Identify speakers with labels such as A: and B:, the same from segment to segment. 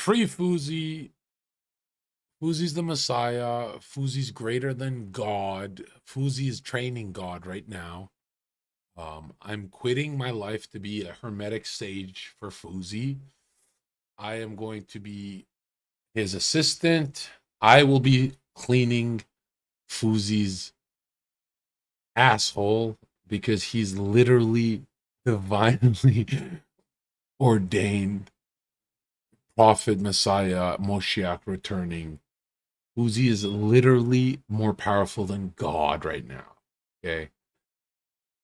A: Free Fuzi. Fuzi's the Messiah. Fuzi's greater than God. Fuzi is training God right now. I'm quitting my life to be a hermetic sage for Fuzi. I am going to be his assistant. I will be cleaning Fuzi's asshole because he's literally divinely ordained prophet, Messiah, Moshiach returning. Fuzi is literally more powerful than God right now. Okay.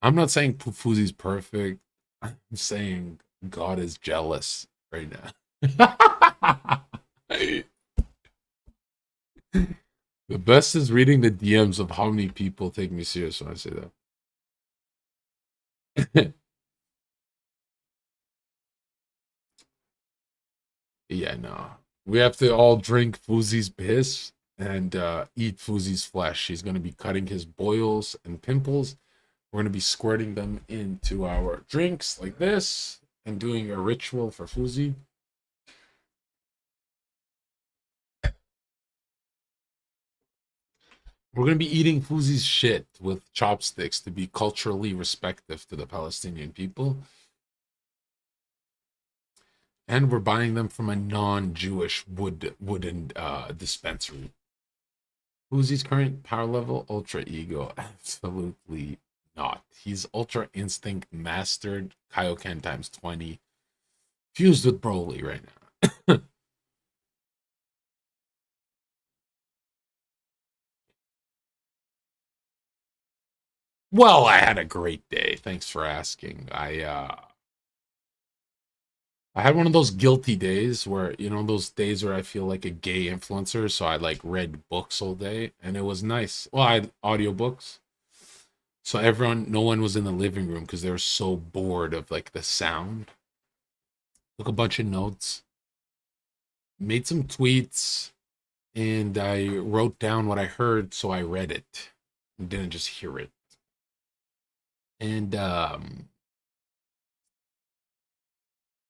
A: I'm not saying Fuzi's perfect. I'm saying God is jealous right now. The best is reading the DMs of how many people take me serious when I say that. Yeah, no. We have to all drink Fuzi's piss and eat Fuzi's flesh. He's going to be cutting his boils and pimples. We're going to be squirting them into our drinks like this and doing a ritual for Fuzi. We're going to be eating Fuzi's shit with chopsticks to be culturally respectful to the Palestinian people. And we're buying them from a non-Jewish wooden dispensary. Fuzi's current power level, Ultra Ego. Absolutely not. He's Ultra Instinct mastered Kaioken times 20. Fused with Broly right now. Well, I had a great day. Thanks for asking. I had one of those guilty days where, those days where I feel like a gay influencer, so I like read books all day and it was nice. Well, I had audiobooks. So no one was in the living room because they were so bored of like the sound. Took a bunch of notes, made some tweets, and I wrote down what I heard, so I read it and didn't just hear it. And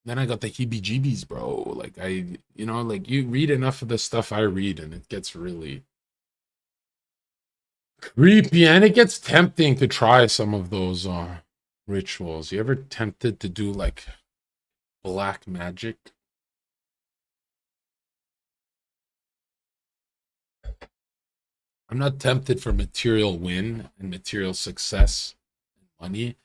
A: then I got the heebie-jeebies, bro. Like like you read enough of the stuff I read, and it gets really creepy, and it gets tempting to try some of those rituals. You ever tempted to do like black magic? I'm not tempted for material win and material success and money.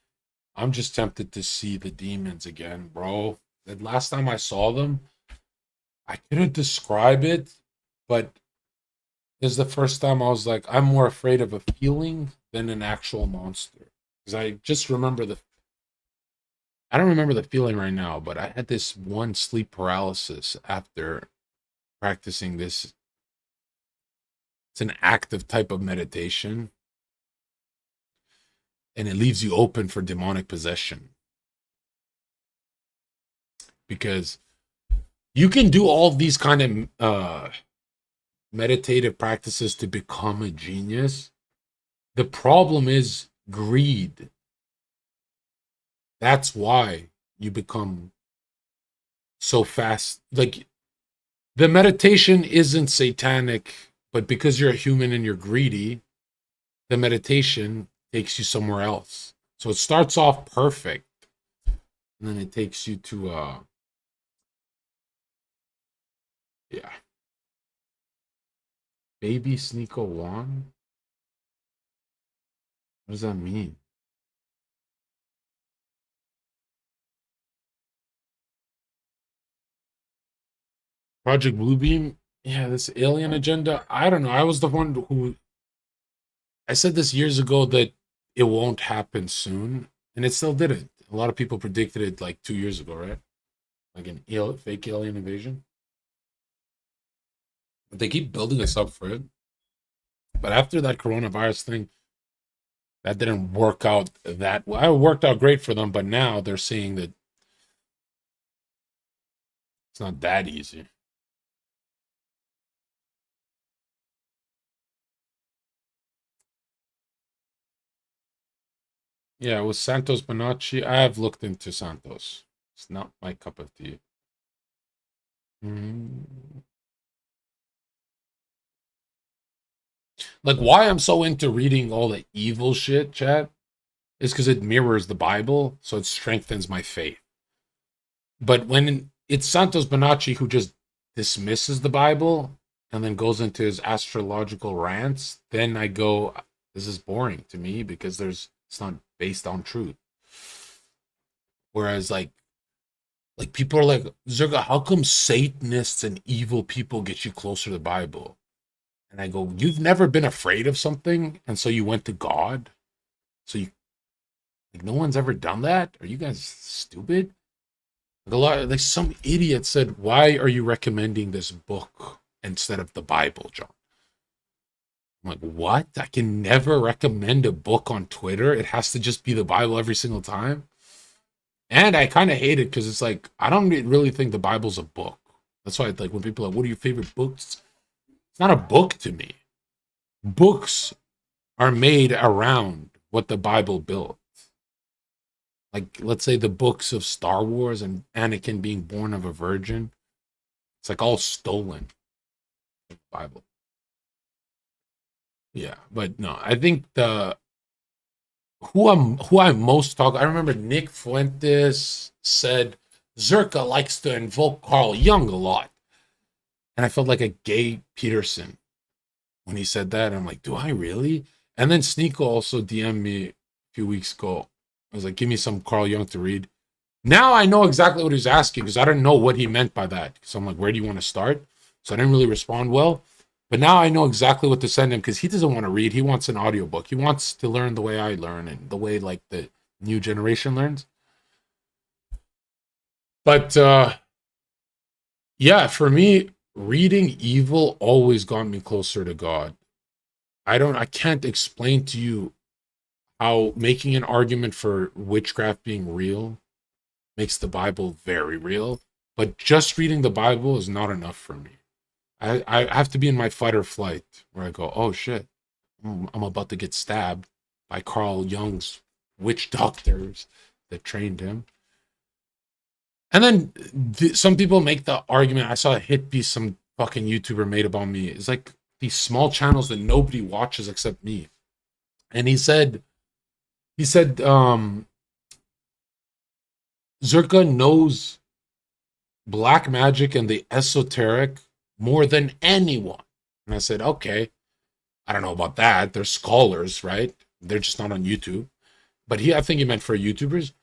A: I'm just tempted to see the demons again, bro. The last time I saw them, I couldn't describe it, but this is the first time I was like, I'm more afraid of a feeling than an actual monster. Because I just remember I don't remember the feeling right now, but I had this one sleep paralysis after practicing this. It's an active type of meditation, and it leaves you open for demonic possession. Because you can do all these kind of meditative practices to become a genius. The problem is greed. That's why you become so fast. Like the meditation isn't satanic, but because you're a human and you're greedy, the meditation takes you somewhere else. So it starts off perfect, and then it takes you to yeah. Baby Sneeko One? What does that mean? Project Bluebeam? Yeah, this alien agenda. I don't know. I was the one who I said this years ago that it won't happen soon, and it still didn't. A lot of people predicted it like 2 years ago, right? Like an fake alien invasion. But they keep building us up for it. But after that coronavirus thing, that didn't work out that well. It worked out great for them, but now they're seeing that it's not that easy. Yeah, with Santos Bonacci, I have looked into Santos. It's not my cup of tea. Like, why I'm so into reading all the evil shit, chat, is because it mirrors the Bible, so it strengthens my faith. But when it's Santos Bonacci who just dismisses the Bible and then goes into his astrological rants, then I go, this is boring to me because it's not based on truth. Whereas like people are like, Zherka, how come Satanists and evil people get you closer to the Bible? And I go, you've never been afraid of something, and so you went to God. So you like no one's ever done that? Are you guys stupid? Like some idiot said, why are you recommending this book instead of the Bible, John? I'm like, what? I can never recommend a book on Twitter. It has to just be the Bible every single time. And I kind of hate it because it's like, I don't really think the Bible's a book. That's why, like, when people are like, what are your favorite books? It's not a book to me. Books are made around what the Bible built. Like, let's say the books of Star Wars and Anakin being born of a virgin. It's like all stolen from the Bible. Yeah, but no, I think who I most talk. I remember Nick Fuentes said Zherka likes to invoke Carl Jung a lot, and I felt like a gay Peterson when he said that. I'm like, do I really? And then Sneeko also DM'd me a few weeks ago. I was like, give me some Carl Jung to read. Now I know exactly what he was asking because I didn't know what he meant by that. So I'm like, where do you want to start? So I didn't really respond well. But now I know exactly what to send him because he doesn't want to read. He wants an audiobook. He wants to learn the way I learn and the way like the new generation learns. But yeah, for me, reading evil always got me closer to God. I can't explain to you how making an argument for witchcraft being real makes the Bible very real. But just reading the Bible is not enough for me. I have to be in my fight or flight where I go, oh shit, I'm about to get stabbed by Carl Jung's witch doctors that trained him. And then some people make the argument. I saw a hit piece some fucking YouTuber made about me. It's like these small channels that nobody watches except me. And he said, Zherka knows black magic and the esoteric more than anyone. And I said, okay, I don't know about that. They're scholars, right? They're just not on YouTube. But I think he meant for YouTubers.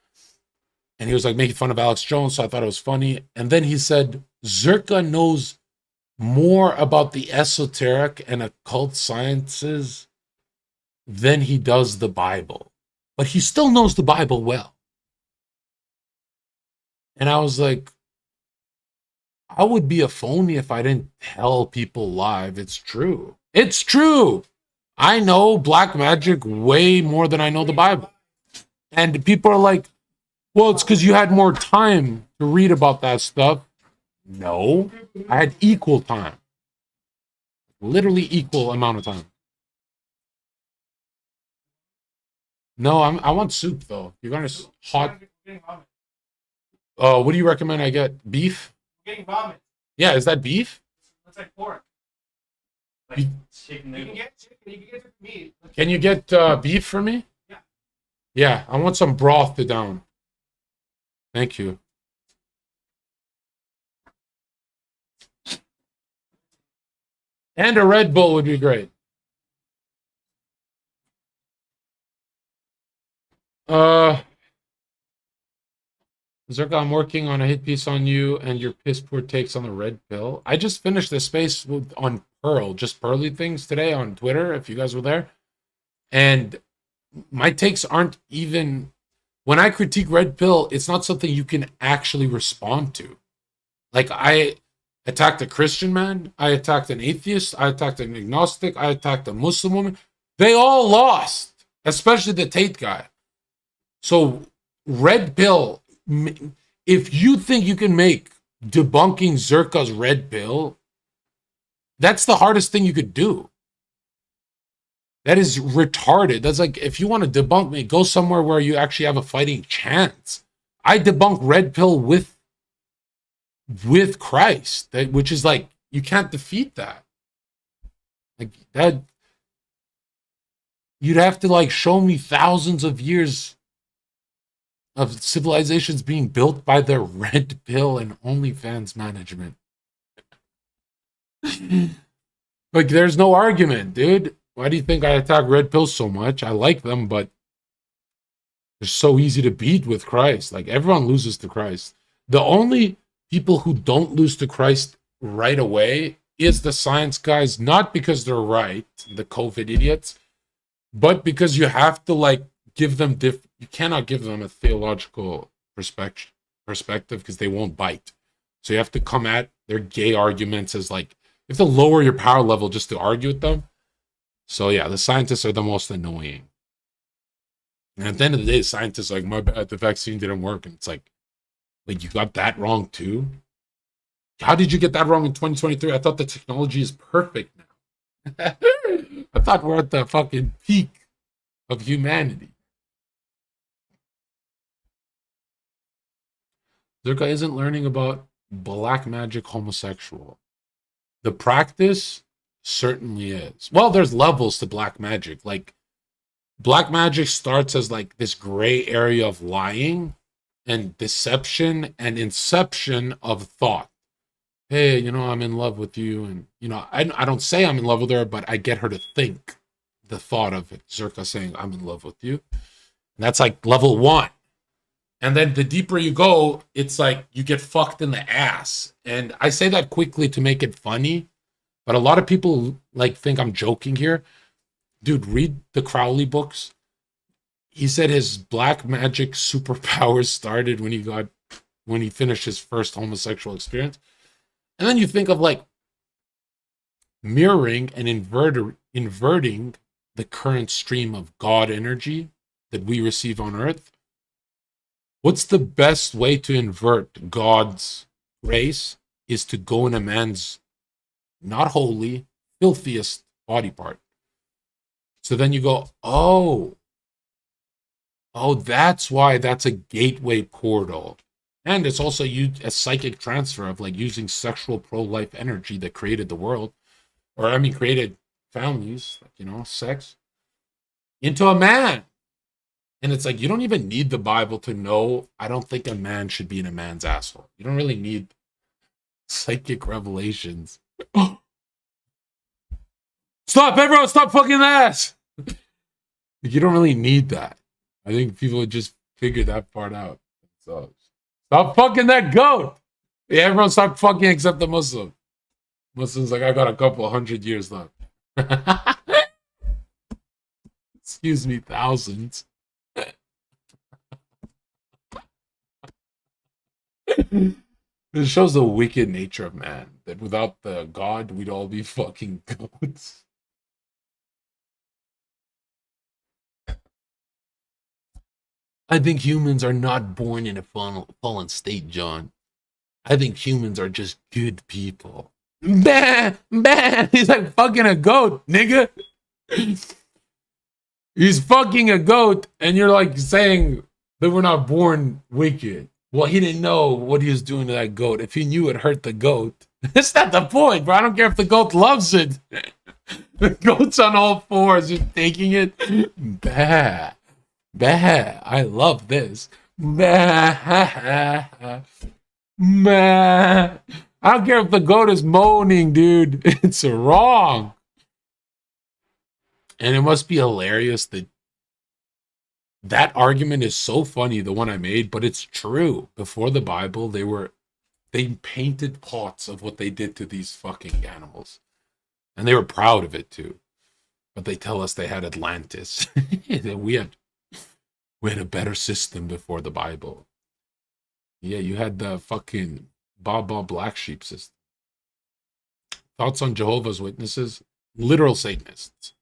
A: And he was like making fun of Alex Jones, so I thought it was funny. And then he said, Zherka knows more about the esoteric and occult sciences than he does the Bible. But he still knows the Bible well. And I was like, I would be a phony if I didn't tell people live it's true. It's true. I know black magic way more than I know the Bible. And people are like, well, it's because you had more time to read about that stuff. No, I had equal time. Literally equal amount of time. No, I want soup though. You're gonna hot. What do you recommend I get? Beef?
B: I'm getting vomit.
A: Yeah, is that beef?
B: That's like pork. Like chicken. You can get chicken. You can get meat.
A: Can you get beef for me?
B: Yeah.
A: Yeah, I want some broth to down. Thank you. And a Red Bull would be great. Zherka, I'm working on a hit piece on you and your piss poor takes on the red pill. I just finished the space on Pearl, just Pearly things today on Twitter, if you guys were there. And my takes aren't even, when I critique red pill, it's not something you can actually respond to. Like, I attacked a Christian man, I attacked an atheist, I attacked an agnostic, I attacked a Muslim woman. They all lost, especially the Tate guy. So, red pill, if you think you can make debunking Zherka's red pill, that's the hardest thing you could do. That is retarded. That's like, if you want to debunk me, go somewhere where you actually have a fighting chance. I debunk red pill with with Christ, which is like, you can't defeat that. Like that, you'd have to like show me thousands of years of civilizations being built by the red pill and OnlyFans management. Like, there's no argument, dude. Why do you think I attack red pills so much? I like them, but they're so easy to beat with Christ. Like, everyone loses to Christ. The only people who don't lose to Christ right away is the science guys, not because they're right, the COVID idiots, but because you have to like give them you cannot give them a theological perspective because they won't bite. So you have to come at their gay arguments as like, you have to lower your power level just to argue with them. So yeah, the scientists are the most annoying. And at the end of the day, the scientists are like, my bad, the vaccine didn't work. And it's like you got that wrong too? How did you get that wrong in 2023? I thought the technology is perfect now. I thought we're at the fucking peak of humanity. Zherka isn't learning about black magic homosexual. The practice certainly is. Well, there's levels to black magic. Like, black magic starts as like this gray area of lying and deception and inception of thought. Hey, I'm in love with you. And, I don't say I'm in love with her, but I get her to think the thought of it. Zherka saying, I'm in love with you. And that's like level 1. And then the deeper you go, it's like you get fucked in the ass. And I say that quickly to make it funny, but a lot of people like think I'm joking here. Dude, read the Crowley books. He said his black magic superpowers started when he finished his first homosexual experience. And then you think of like mirroring and inverting the current stream of God energy that we receive on earth. What's the best way to invert God's grace is to go in a man's not holy, filthiest body part. So then you go, oh, that's why that's a gateway portal. And it's also a psychic transfer of like using sexual pro-life energy that created the world, created families, like, sex, into a man. And it's like, you don't even need the Bible to know, I don't think a man should be in a man's asshole. You don't really need psychic revelations. Stop, everyone, stop fucking ass! You don't really need that. I think people would just figure that part out. So, stop fucking that goat! Yeah, everyone stop fucking except the Muslim. Muslim's like, I got a couple 100 years left. Excuse me, thousands. It shows the wicked nature of man, that without the God, we'd all be fucking goats. I think humans are not born in a fallen state, John. I think humans are just good people. Bah! Bah! He's like fucking a goat, nigga. He's fucking a goat, and you're like saying that we're not born wicked. Well, he didn't know what he was doing to that goat. If he knew it hurt the goat, that's not the point, bro. I don't care if the goat loves it. The goat's on all fours, just taking it. Bah. Bah. I love this. Bah. Bah. I don't care if the goat is moaning, dude. It's wrong. And it must be hilarious that argument is so funny, the one I made, but it's true. Before the Bible, they painted pots of what they did to these fucking animals. And they were proud of it too. But they tell us they had Atlantis. we had a better system before the Bible. Yeah, you had the fucking Baba Black Sheep system. Thoughts on Jehovah's Witnesses? Literal Satanists.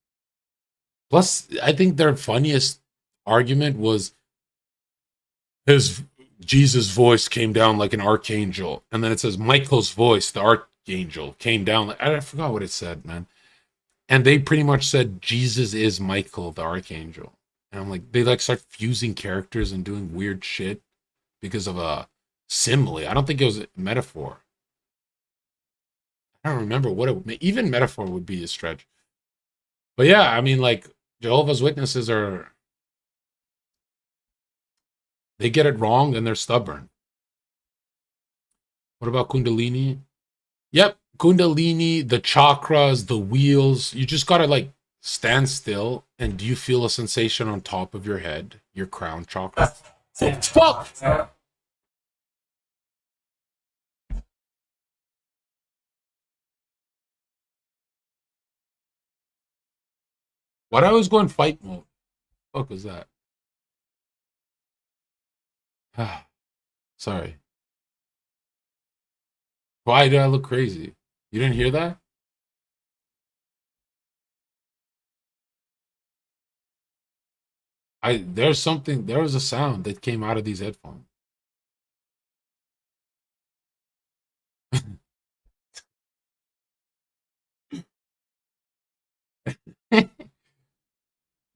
A: Plus, I think their funniest argument was Jesus' voice came down like an archangel. And then it says Michael's voice, the archangel, came down. I forgot what it said, man. And they pretty much said Jesus is Michael, the archangel. And I'm like, they like start fusing characters and doing weird shit because of a simile. I don't think it was a metaphor. I don't remember what it, even metaphor would be a stretch. But yeah, I mean, like, Jehovah's Witnesses are, they get it wrong and they're stubborn. What about Kundalini? Yep, Kundalini, the chakras, the wheels. You just gotta like stand still. And do you feel a sensation on top of your head, your crown chakra? Oh, fuck! Why'd I always go in fight mode? What was that? Sorry. Why do I look crazy? You didn't hear that? There was a sound that came out of these headphones.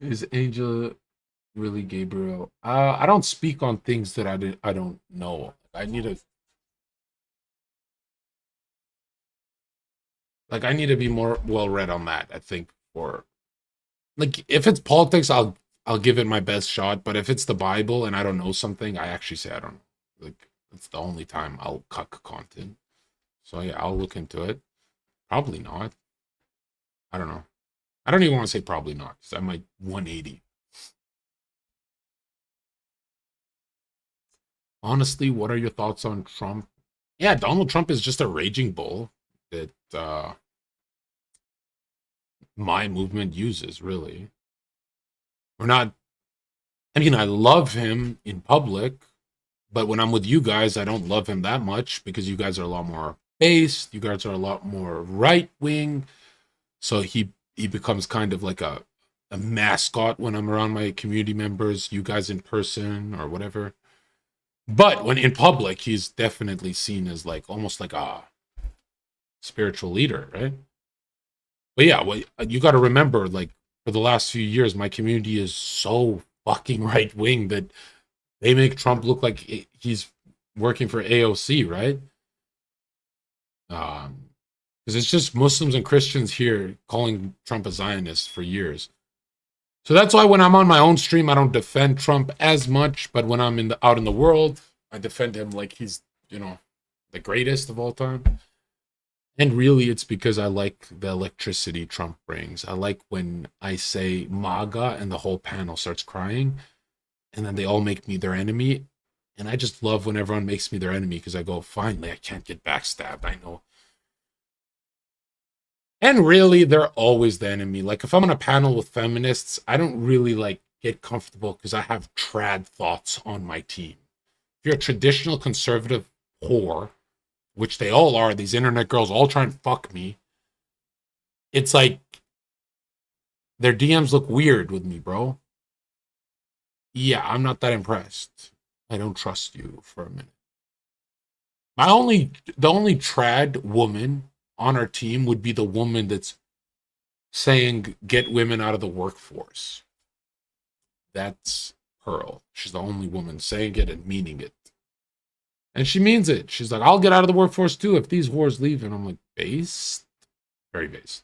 A: Is Angel really Gabriel? I don't speak on things that I don't know. I need to be more well read on that, I think, for like if it's politics, I'll give it my best shot, but if it's the Bible and I don't know something, I actually say I don't know. Like it's the only time I'll cuck content. So yeah, I'll look into it. Probably not. I don't know. I don't even want to say probably not because I'm like 180. Honestly, what are your thoughts on Trump? Yeah, Donald Trump is just a raging bull that my movement uses, really. We're not, I mean, I love him in public, but when I'm with you guys, I don't love him that much because you guys are a lot more based. You guys are a lot more right wing. So he becomes kind of like a mascot when I'm around my community members, you guys in person or whatever. But when in public, he's definitely seen as like almost like a spiritual leader, right? But yeah, well, you got to remember, like for the last few years, my community is so fucking right wing that they make Trump look like he's working for AOC, right? Because it's just Muslims and Christians here calling Trump a Zionist for years. So that's why when I'm on my own stream, I don't defend Trump as much. But when I'm out in the world, I defend him like he's, the greatest of all time. And really, it's because I like the electricity Trump brings. I like when I say MAGA and the whole panel starts crying, and then they all make me their enemy. And I just love when everyone makes me their enemy because I go, finally, I can't get backstabbed. I know. And really, they're always the enemy. Like if I'm on a panel with feminists, I don't really like get comfortable because I have trad thoughts on my team. If you're a traditional conservative whore, which they all are, these internet girls all try and fuck me, it's like their DMs look weird with me, bro. Yeah, I'm not that impressed. I don't trust you for a minute. The only trad woman on our team would be the woman that's saying get women out of the workforce. That's Pearl. She's the only woman saying it and meaning it. And she means it. She's like, I'll get out of the workforce too if these whores leave. And I'm like, based? Very based.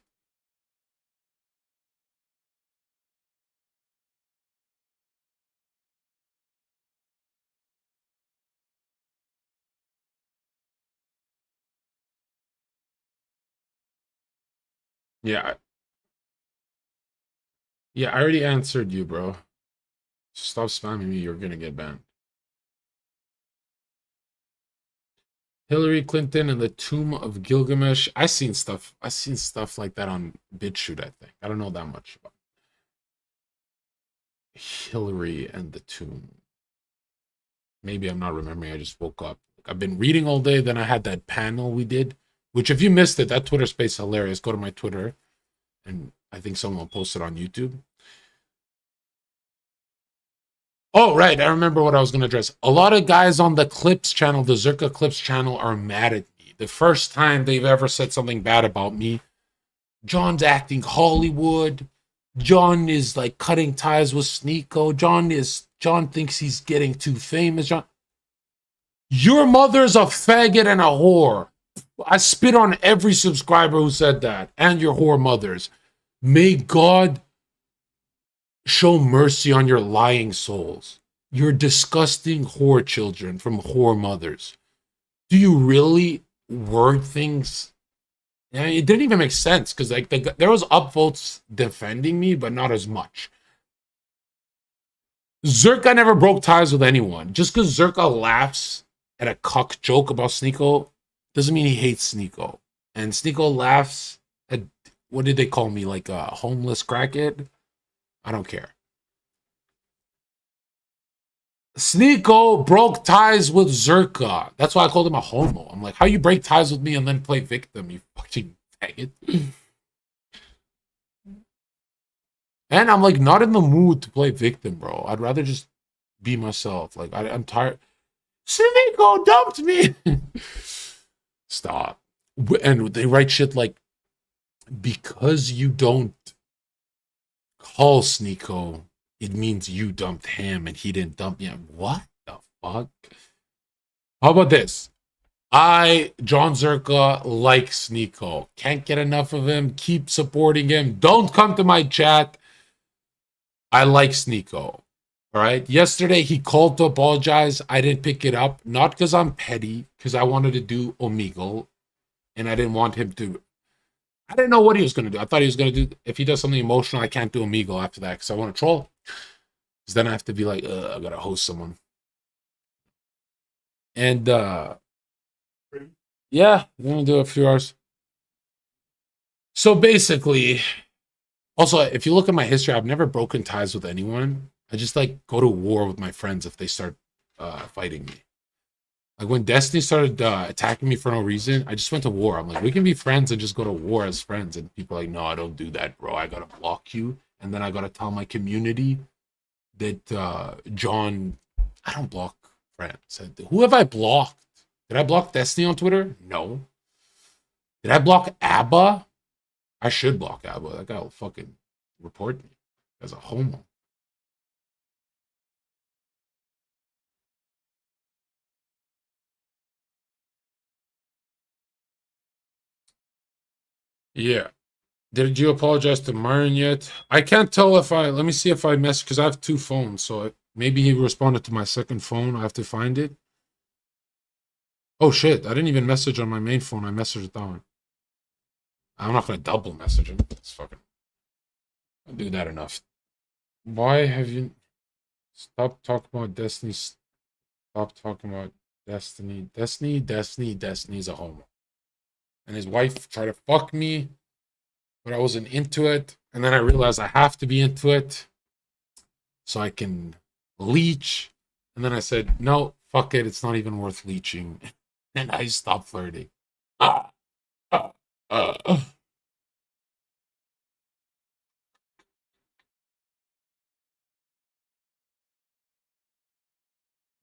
A: Yeah. Yeah, I already answered you, bro. Stop spamming me. You're going to get banned. Hillary Clinton and the Tomb of Gilgamesh. I seen stuff like that on BitChute, I think. I don't know that much about Hillary and the Tomb. Maybe I'm not remembering. I just woke up. I've been reading all day. Then I had that panel we did, which if you missed it, that Twitter space is hilarious. Go to my Twitter, and I think someone will post it on YouTube. Oh, right. I remember what I was going to address. A lot of guys on the Clips channel, the Zherka Clips channel, are mad at me. The first time they've ever said something bad about me, John's acting Hollywood. John is like cutting ties with Sneeko. John thinks he's getting too famous. Your mother's a faggot and a whore. I spit on every subscriber who said that, and your whore mothers. May God show mercy on your lying souls. You're disgusting whore children from whore mothers. Do you really word things? I mean, it didn't even make sense because like there was upvotes defending me, but not as much. Zherka never broke ties with anyone. Just because Zherka laughs at a cuck joke about Sneeko doesn't mean he hates Sneeko. And Sneeko laughs at, what did they call me? Like a homeless crackhead? I don't care. Sneeko broke ties with Zherka. That's why I called him a homo. I'm like, how you break ties with me and then play victim, you fucking faggot? And I'm like not in the mood to play victim, bro. I'd rather just be myself. Like I'm tired. Sneeko dumped me. Stop. And they write shit like, because you don't call Sneeko, it means you dumped him and he didn't dump you. What the fuck? How about this? jonzherka, like Sneeko. Can't get enough of him. Keep supporting him. Don't come to my chat. I like Sneeko. All right. Yesterday, he called to apologize. I didn't pick it up. Not because I'm petty, because I wanted to do Omegle. And I didn't want him to. I didn't know what he was going to do. I thought he was going to do. If he does something emotional, I can't do Omegle after that because I want to troll. Because then I have to be like, I got to host someone. And yeah, I'm going to do a few hours. So basically. Also, if you look at my history, I've never broken ties with anyone. I just like go to war with my friends if they start fighting me. Like when Destiny started attacking me for no reason, I just went to war. I'm like, we can be friends and just go to war as friends. And people are like, no, I don't do that, bro. I gotta block you. And then I gotta tell my community that John, I don't block friends. Who have I blocked? Did I block Destiny on Twitter? No. Did I block Abba? I should block Abba. That guy will fucking report me as a homo. Yeah. Did you apologize to Myron yet? I can't tell if I... Let me see if I messaged... Because I have two phones. So maybe he responded to my second phone. I have to find it. Oh, shit. I didn't even message on my main phone. I messaged that one. I'm not going to double message him. It's fucking... I do that enough. Why have you... Stop talking about Destiny. Stop talking about Destiny. Destiny's a homo. And his wife tried to fuck me, but I wasn't into it. And then I realized I have to be into it so I can leech. And then I said, no, fuck it. It's not even worth leeching. And I stopped flirting.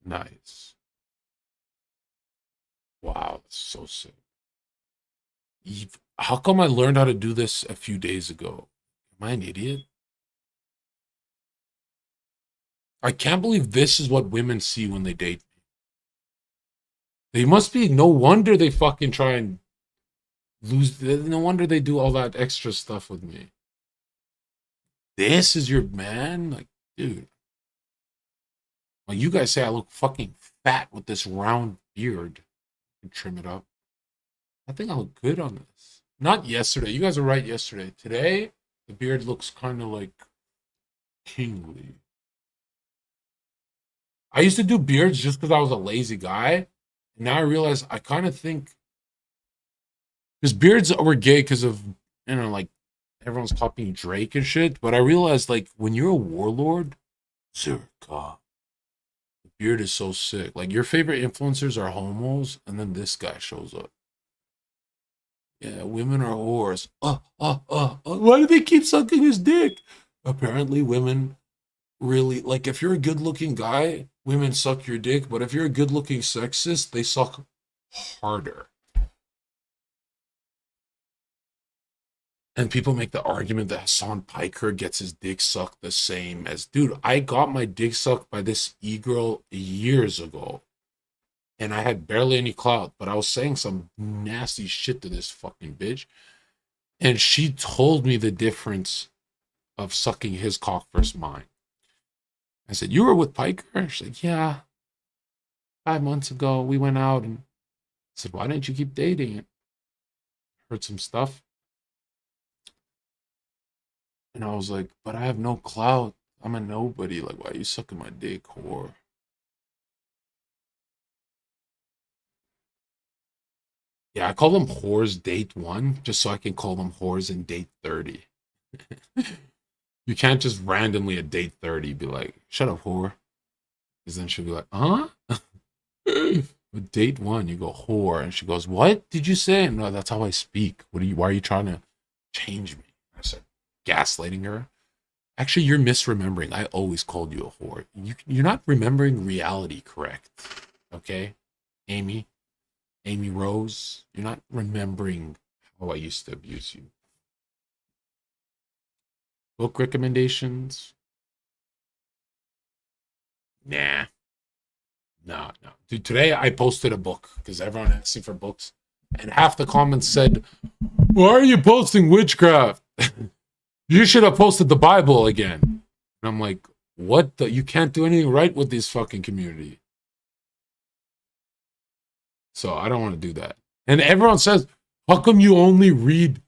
A: Nice. Wow, that's so sick. How come I learned how to do this a few days ago? Am I an idiot? I can't believe this is what women see when they date me. They must be, no wonder they fucking try and lose. No wonder they do all that extra stuff with me. This is your man? Like, dude. Like, you guys say I look fucking fat with this round beard. You can trim it up. I think I look good on this. Not yesterday. You guys are right yesterday. Today, the beard looks kind of like kingly. I used to do beards just because I was a lazy guy. And now I realize I kind of think because beards were gay because of, you know, like everyone's copying Drake and shit. But I realized like when you're a warlord, Zherka, the beard is so sick. Like your favorite influencers are homos, and then this guy shows up. Yeah, women are whores. Why do they keep sucking his dick? Apparently, women really like if you're a good-looking guy, women suck your dick. But if you're a good-looking sexist, they suck harder. And people make the argument that Hassan Piker gets his dick sucked the same as, dude, I got my dick sucked by this e-girl years ago. and I had barely any clout, but I was saying some nasty shit to this fucking bitch. And she told me the difference of sucking his cock versus mine. I said, "You were with Piker?" She's like, "Yeah, 5 months ago we went out." And I said, "Why didn't you keep dating it?" Heard some stuff. And I was like, "But I have no clout. I'm a nobody. Like, why are you sucking my dick, whore?" Yeah, I call them whores date 1, just so I can call them whores in date 30. You can't just randomly at date 30 be like, "Shut up, whore." Because then she'll be like, "Huh?" But date 1, you go, "Whore." And she goes, "What did you say?" "No, that's how I speak. Why are you trying to change me?" I said, gaslighting her. "Actually, you're misremembering. I always called you a whore. You're not remembering reality correct. Okay? Amy Rose, you're not remembering how I used to abuse you." Book recommendations? Nah. No. Dude, today I posted a book because everyone asked me for books. And half the comments said, "Why are you posting witchcraft? You should have posted the Bible again." And I'm like, what the? You can't do anything right with this fucking community. So I don't want to do that. And everyone says, "How come you only read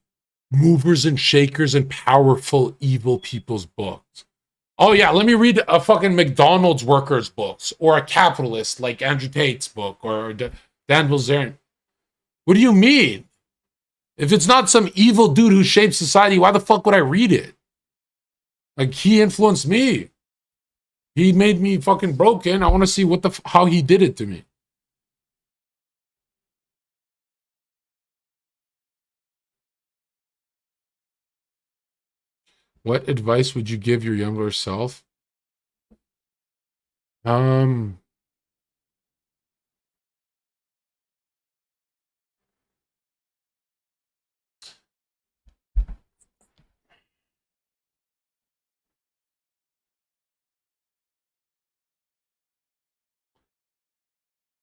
A: movers and shakers and powerful evil people's books?" Oh yeah, let me read a fucking McDonald's workers books or a capitalist like Andrew Tate's book or Dan Bilzerian. What do you mean? If it's not some evil dude who shaped society, why the fuck would I read it? Like, he influenced me. He made me fucking broken. I want to see how he did it to me. What advice would you give your younger self? Um,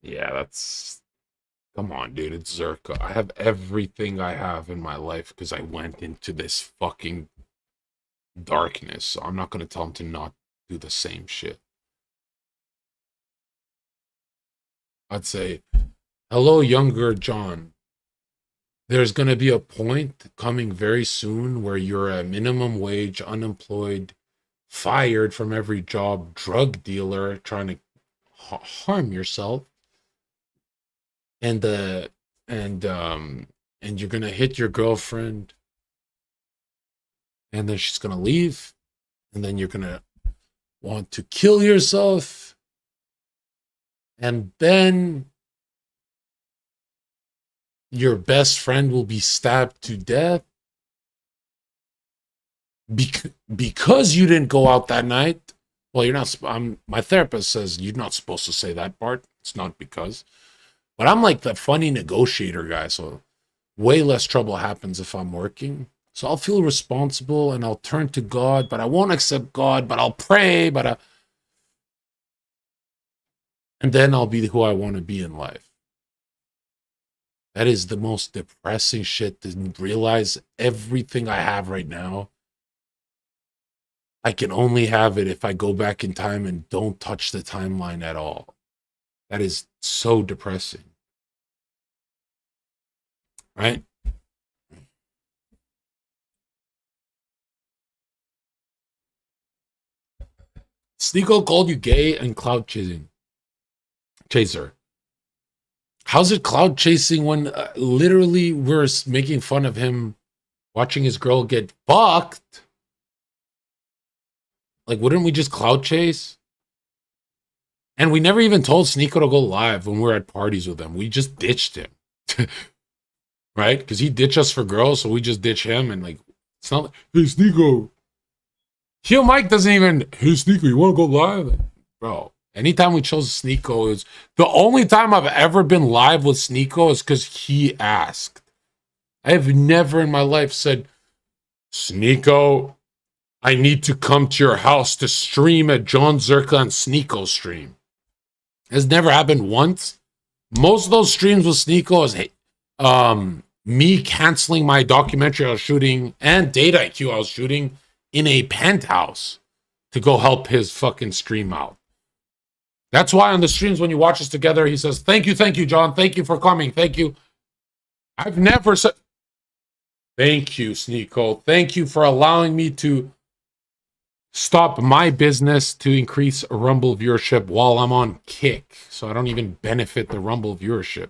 A: yeah, that's, come on, dude. It's Zherka. I have everything I have in my life because I went into this fucking darkness. So I'm not going to tell him to not do the same shit. I'd say, "Hello, younger John. There's going to be a point coming very soon where you're a minimum wage, unemployed, fired from every job, drug dealer trying to harm yourself, and and um and you're gonna hit your girlfriend, and then she's gonna leave, and then you're gonna want to kill yourself, and then your best friend will be stabbed to death because you didn't go out that night." Well, you're not. My therapist says you're not supposed to say that part. It's not because. But I'm like the funny negotiator guy, so way less trouble happens if I'm working. So I'll feel responsible and I'll turn to God, but I won't accept God, but I'll pray, and then I'll be who I want to be in life. That is the most depressing shit to realize everything I have right now. I can only have it if I go back in time and don't touch the timeline at all. That is so depressing. Right? Sneeko called you gay and cloud chaser. How's it cloud chasing when literally we're making fun of him watching his girl get fucked? Like, wouldn't we just cloud chase? And we never even told Sneeko to go live when we were at parties with him. We just ditched him. Right? Because he ditched us for girls, so we just ditch him. And like, it's not like, "Hey, Sneeko." Heel Mike doesn't even, "Hey, Sneeko, you want to go live?" Bro, anytime we chose Sneeko, is the only time I've ever been live with Sneeko is because he asked. I have never in my life said, "Sneeko, I need to come to your house to stream at jonzherka and Sneeko stream." It's never happened once. Most of those streams with Sneeko is me canceling my documentary I was shooting and Data IQ I was shooting in a penthouse to go help his fucking stream out. That's why on the streams when you watch us together, he says, thank you, John. Thank you for coming. Thank you. I've never said, thank you, Sneeko. Thank you for allowing me to stop my business to increase Rumble viewership while I'm on Kick. So I don't even benefit the Rumble viewership.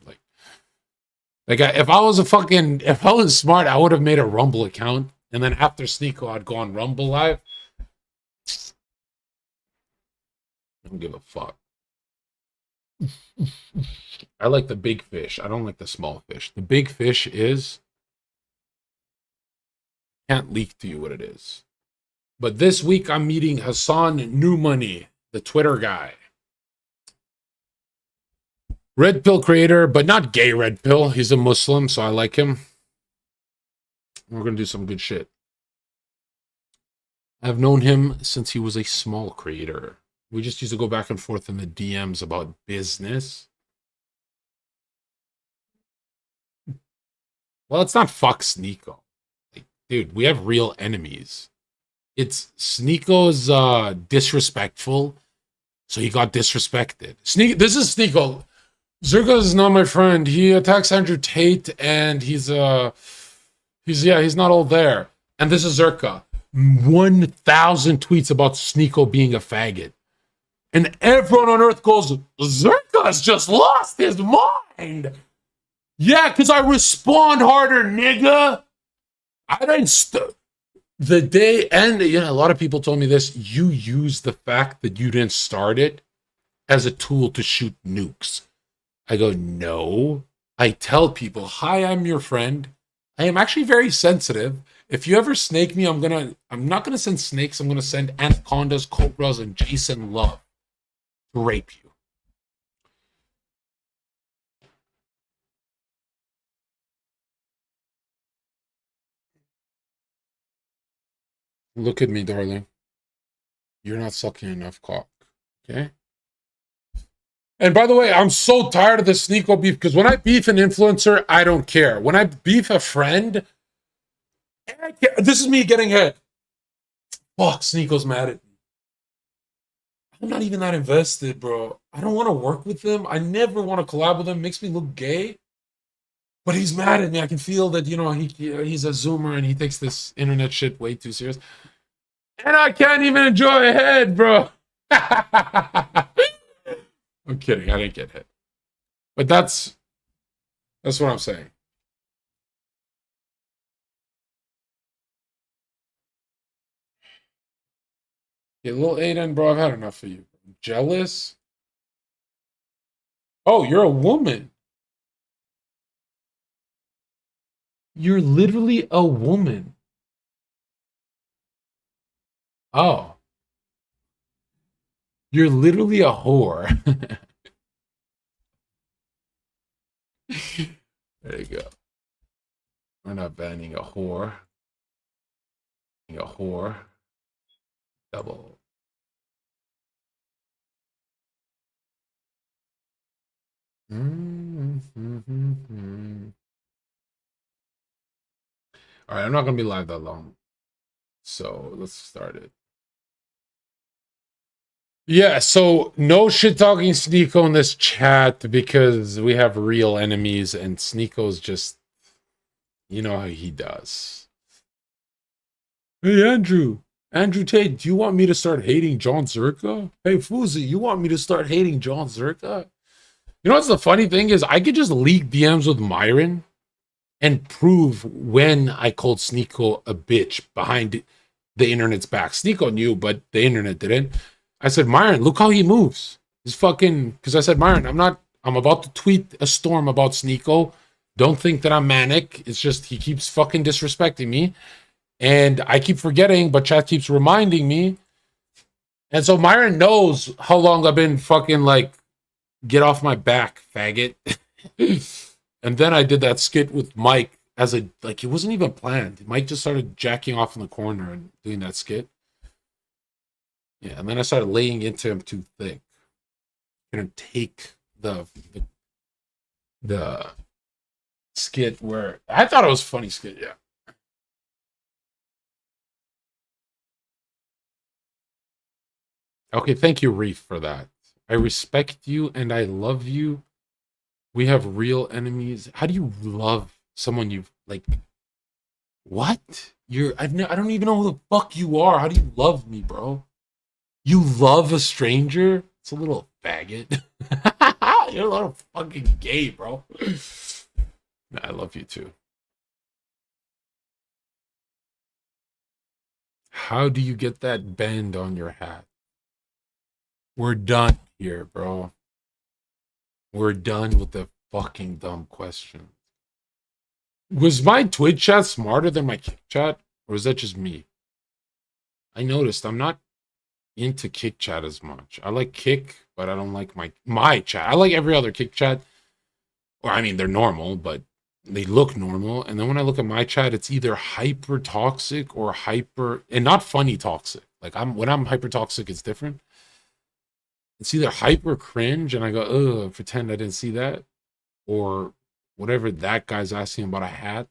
A: If I was smart, I would have made a Rumble account. And then after Sneeko, I'd go on Rumble Live. I don't give a fuck. I like the big fish. I don't like the small fish. The big fish is, can't leak to you what it is. But this week I'm meeting Hassan Newmoney, the Twitter guy. Red Pill creator, but not gay Red Pill. He's a Muslim, so I like him. We're going to do some good shit. I've known him since he was a small creator. We just used to go back and forth in the DMs about business. Well, it's not fuck Sneeko. Dude, we have real enemies. It's Sneeko's disrespectful, so he got disrespected. This is Sneeko. Zherka is not my friend. He attacks Andrew Tate, and he's not all there. And this is Zherka. 1,000 tweets about Sneeko being a faggot. And everyone on Earth goes, Zherka's just lost his mind. Yeah, because I respond harder, nigga. I didn't the day, and a lot of people told me this, you use the fact that you didn't start it as a tool to shoot nukes. I go, no. I tell people, hi, I'm your friend. I am actually very sensitive. If you ever snake me, I'm not gonna send snakes. I'm gonna send anacondas, cobras, and Jason Love to rape you. Look at me, darling. You're not sucking enough cock. Okay? And by the way, I'm so tired of this Sneeko beef because when I beef an influencer, I don't care. When I beef a friend, this is me getting hit. Fuck, Sneeko's mad at me. I'm not even that invested, bro. I don't want to work with him. I never want to collab with him. Makes me look gay. But he's mad at me. I can feel that, he's a Zoomer and he takes this internet shit way too serious. And I can't even enjoy a head, bro. I'm kidding. I didn't get hit. But that's what I'm saying. Yeah, little Aiden, bro, I've had enough of you. Jealous? Oh, you're a woman. You're literally a woman. Oh. You're literally a whore. There you go. We're not banning a whore. A whore. Double. All right, I'm not going to be live that long. So let's start it. Yeah, so no shit talking Sneeko in this chat because we have real enemies and Sneeko's just, you know how he does. Hey, Andrew Tate, do you want me to start hating jonzherka? Hey, Fuzi, you want me to start hating jonzherka? You know what's the funny thing is I could just leak DMs with Myron and prove when I called Sneeko a bitch behind the internet's back. Sneeko knew, but the internet didn't. I said, Myron, look how he moves. He's fucking, because I said, Myron, I'm about to tweet a storm about Sneeko. Don't think that I'm manic. It's just he keeps fucking disrespecting me. And I keep forgetting, but chat keeps reminding me. And so Myron knows how long I've been fucking get off my back, faggot. And then I did that skit with Mike it wasn't even planned. Mike just started jacking off in the corner and doing that skit. Yeah, and then I started laying into him too thick. Gonna take the the skit where I thought it was funny skit, yeah. Okay, thank you, Reef, for that. I respect you and I love you. We have real enemies. How do you love someone you've like? What? I don't even know who the fuck you are. How do you love me, bro? You love a stranger? It's a little faggot. You're a little fucking gay, bro. I love you too. How do you get that band on your hat? We're done here, bro. We're done with the fucking dumb questions. Was my Twitch chat smarter than my Kick chat? Or is that just me? I noticed I'm not into Kick chat as much. I like Kick, but I don't like my chat. I like every other Kick chat. Or I mean, they're normal, but they look normal. And then when I look at my chat, it's either hyper toxic or hyper, and not funny toxic. Like when I'm hyper toxic, it's different. It's either hyper cringe and I go, ugh, pretend I didn't see that, or whatever that guy's asking about a hat,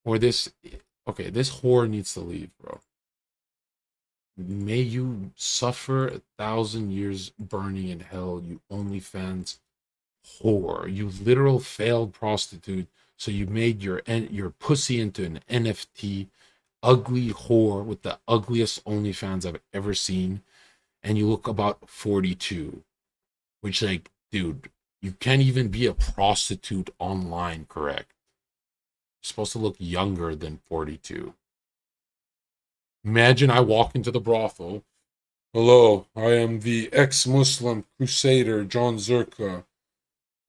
A: or this. Okay, this whore needs to leave, bro. May you suffer 1,000 years burning in hell, you OnlyFans whore. You literal failed prostitute. So you made your pussy into an NFT, ugly whore with the ugliest OnlyFans I've ever seen. And you look about 42, which, like, dude, you can't even be a prostitute online, correct? You're supposed to look younger than 42. Imagine I walk into the brothel. Hello, I am the ex-Muslim crusader jonzherka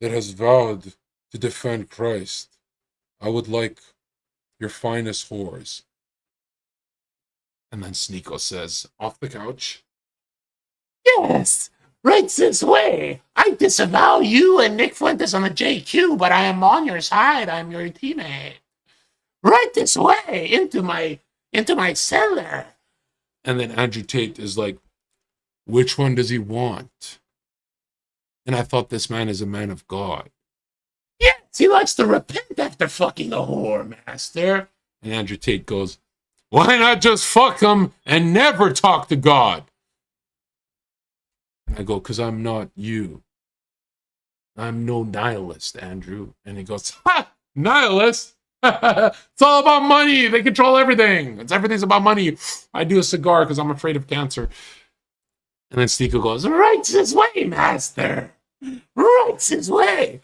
A: that has vowed to defend Christ. I would like your finest whores. And then Sneeko says, off the couch, yes, right this way. I disavow you and Nick Fuentes on the JQ, but I am on your side. I'm your teammate. Right this way, into my cellar. And then Andrew Tate is like, which one does he want? And I thought this man is a man of God. Yes, he likes to repent after fucking a whore, master. And Andrew Tate goes, why not just fuck him and never talk to God? And I go, because I'm not you. I'm no nihilist, Andrew. And he goes, ha, nihilist? It's all about money. They control everything. Everything's about money. I do a cigar because I'm afraid of cancer. And then Sneeko goes, right this way, master. Right this way.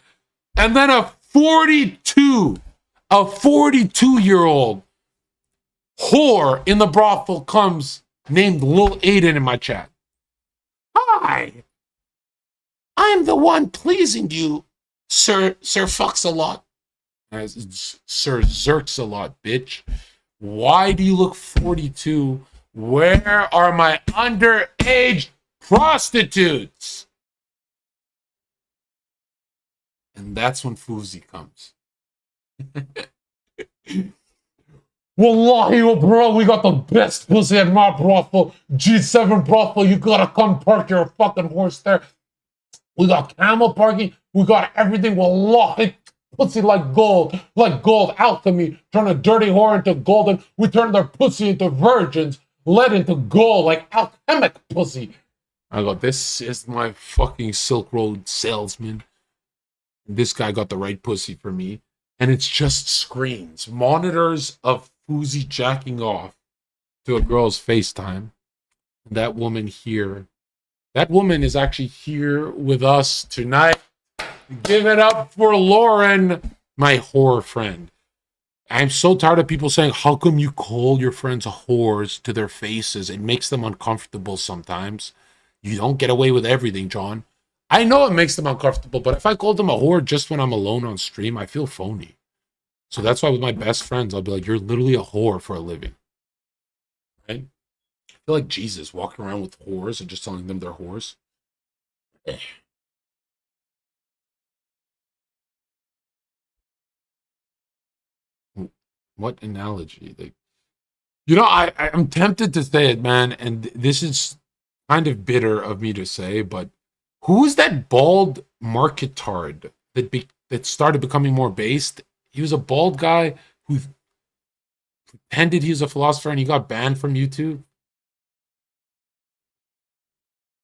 A: And then a 42-year-old whore in the brothel comes named Lil Aiden in my chat. Hi. I'm the one pleasing you, Sir Fucks a lot. Sir Zerks a lot, bitch. Why do you look 42? Where are my underage prostitutes? And that's when Fuzi comes. Wallahi, bro, we got the best pussy at my brothel. G7 brothel, you gotta come park your fucking horse there. We got camel parking. We got everything. Wallahi, pussy like gold alchemy. Turn a dirty whore into golden. We turn their pussy into virgins. Lead into gold, like alchemic pussy. I go, this is my fucking Silk Road salesman. This guy got the right pussy for me. And it's just screens, monitors of Fuzi jacking off to a girl's FaceTime. That woman here, that woman is actually here with us tonight. Give it up for Lauren, my whore friend. I'm so tired of people saying, how come you call your friends whores to their faces? It makes them uncomfortable sometimes. You don't get away with everything, John. I know it makes them uncomfortable, but if I called them a whore just when I'm alone on stream, I feel phony. So that's why with my best friends, I'll be like, you're literally a whore for a living. Right? I feel like Jesus walking around with whores and just telling them they're whores. What analogy? Like, you know, I'm tempted to say it, man, and this is kind of bitter of me to say, but who is that bald marketard that started becoming more based. He was a bald guy who pretended he was a philosopher and he got banned from YouTube.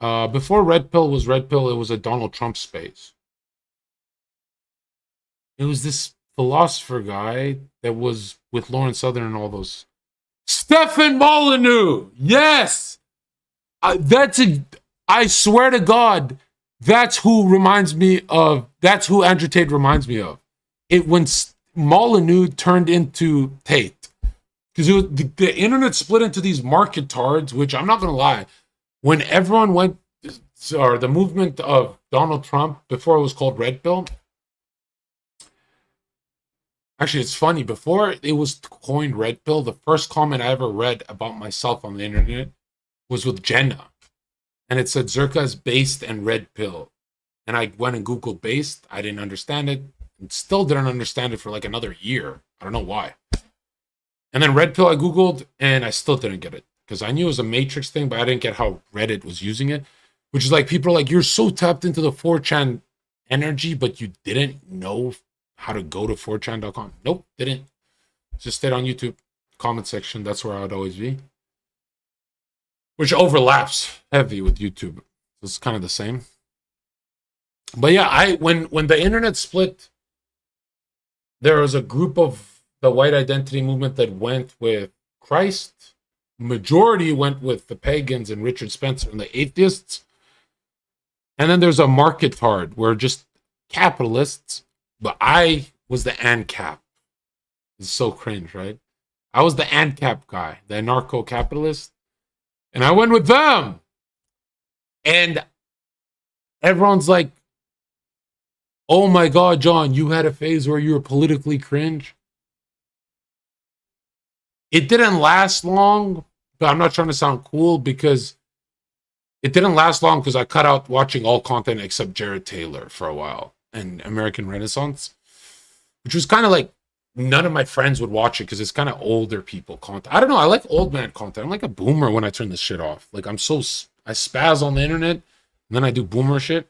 A: Before Red Pill was Red Pill, it was a Donald Trump space. It was this philosopher guy that was with Lawrence Southern and all those. Stefan Molyneux! Yes! I swear to God, that's who Andrew Tate reminds me of. When Molyneux turned into Tate. Because the internet split into these marketards, which I'm not going to lie, when everyone went, or the movement of Donald Trump, before it was called Red Pill, actually, it's funny, before it was coined Red Pill, the first comment I ever read about myself on the internet was with Jenna. And it said Zherka is based and Red Pill. And I went and Googled based. I didn't understand it. And still didn't understand it for like another year. I don't know why. And then Red Pill I Googled, and I still didn't get it. Because I knew it was a Matrix thing, but I didn't get how Reddit was using it. Which is like, people are like, you're so tapped into the 4chan energy, but you didn't know how to go to 4chan.com. Nope, didn't. Just stayed on YouTube. Comment section, that's where I would always be. Which overlaps heavy with YouTube. It's kind of the same. But yeah, when the internet split, there was a group of the white identity movement that went with Christ. Majority went with the pagans and Richard Spencer and the atheists. And then there's a market card where just capitalists, but I was the ANCAP. It's so cringe, right? I was the ANCAP guy, the anarcho-capitalist. And I went with them. And everyone's like, oh my God, John, you had a phase where you were politically cringe. It didn't last long, but I'm not trying to sound cool because it didn't last long because I cut out watching all content except Jared Taylor for a while and American Renaissance, which was kind of like none of my friends would watch it because it's kind of older people content. I don't know. I like old man content. I'm like a boomer when I turn this shit off. Like I spaz on the internet and then I do boomer shit.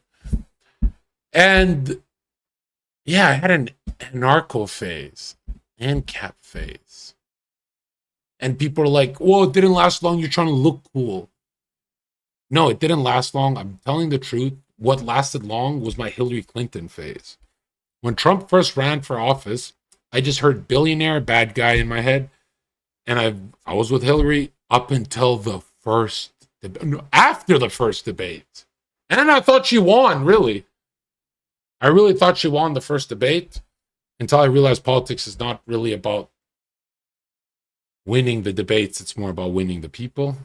A: And yeah, I had an anarcho phase and cap phase. And people are like, "Whoa, it didn't last long. You're trying to look cool." No, it didn't last long. I'm telling the truth. What lasted long was my Hillary Clinton phase. When Trump first ran for office, I just heard billionaire bad guy in my head. And I was with Hillary up until after the first debate. And I thought she won, really. I really thought she won the first debate until I realized politics is not really about winning the debates. It's more about winning the people.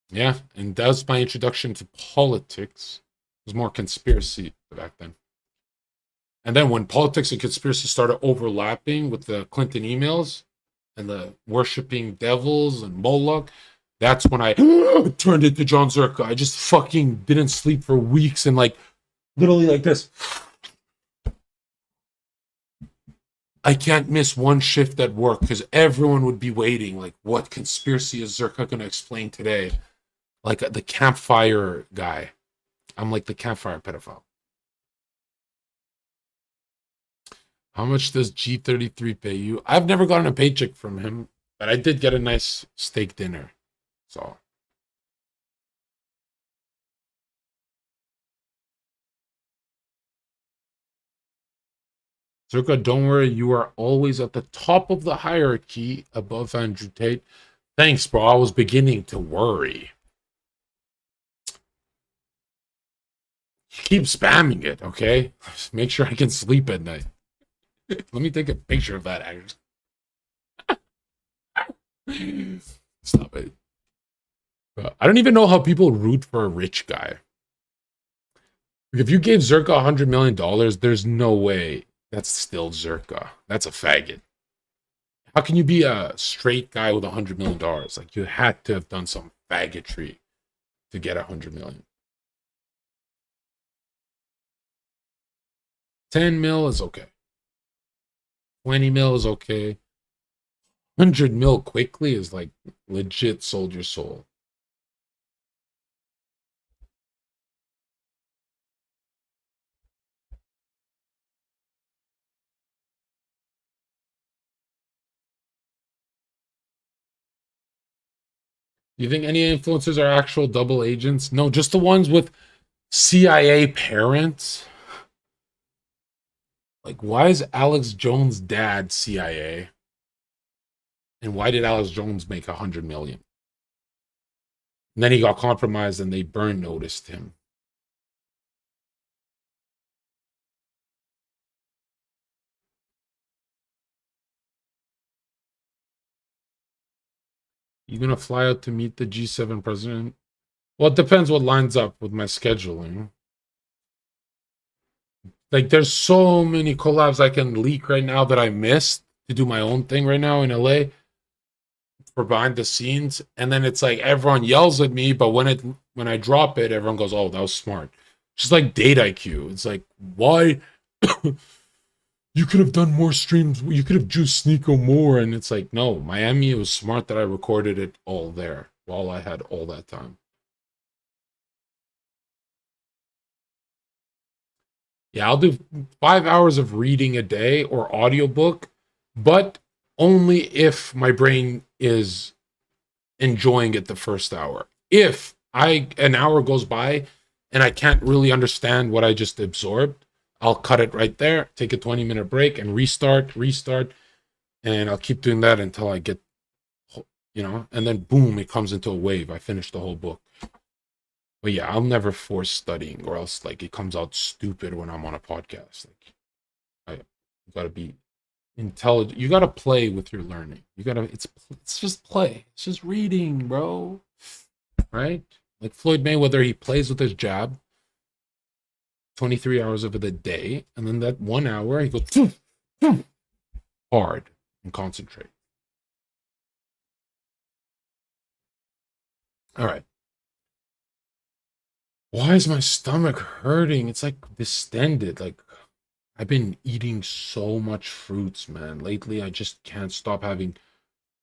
A: Yeah, and that was my introduction to politics. It was more conspiracy back then. And then when politics and conspiracy started overlapping with the Clinton emails and the worshiping devils and Moloch, that's when I turned into jonzherka. I just fucking didn't sleep for weeks and like literally like this. I can't miss one shift at work because everyone would be waiting. Like, what conspiracy is Zherka going to explain today? Like the campfire guy. I'm like the campfire pedophile. How much does G33 pay you? I've never gotten a paycheck from him, but I did get a nice steak dinner. So. Zherka, don't worry. You are always at the top of the hierarchy above Andrew Tate. Thanks, bro. I was beginning to worry. Keep spamming it, okay? Make sure I can sleep at night. Let me take a picture of that, actually. Stop it. I don't even know how people root for a rich guy. If you gave Zherka $100 million, there's no way that's still Zherka. That's a faggot. How can you be a straight guy with $100 million? Like, you had to have done some faggotry to get $100 million. 10 mil is okay. 20 mil is okay. 100 mil quickly is like legit sold your soul. You think any influencers are actual double agents? No, just the ones with CIA parents. Like, why is Alex Jones' dad CIA? And why did Alex Jones make 100 million? And then he got compromised and they burn noticed him. You gonna fly out to meet the G7 president? Well, it depends what lines up with my scheduling. Like, there's so many collabs I can leak right now that I missed to do my own thing right now in LA for behind the scenes. And then it's like everyone yells at me, but when I drop it, everyone goes, "Oh, that was smart." Just like date IQ. It's like, why? You could have done more streams. You could have juiced Sneeko more. And it's like, no, Miami, it was smart that I recorded it all there while I had all that time. Yeah, I'll do 5 hours of reading a day or audiobook, but only if my brain is enjoying it the first hour. If an hour goes by and I can't really understand what I just absorbed, I'll cut it right there, take a 20-minute break and restart, and I'll keep doing that until I get, and then boom, it comes into a wave. I finish the whole book. But yeah, I'll never force studying, or else like it comes out stupid when I'm on a podcast. Like, I gotta be intelligent. You gotta play with your learning. It's just play. It's just reading, bro. Right? Like Floyd Mayweather, he plays with his jab 23 hours of the day, and then that 1 hour he goes hard and concentrate. All right. Why is my stomach hurting? It's like distended. Like, I've been eating so much fruits, man. Lately, I just can't stop having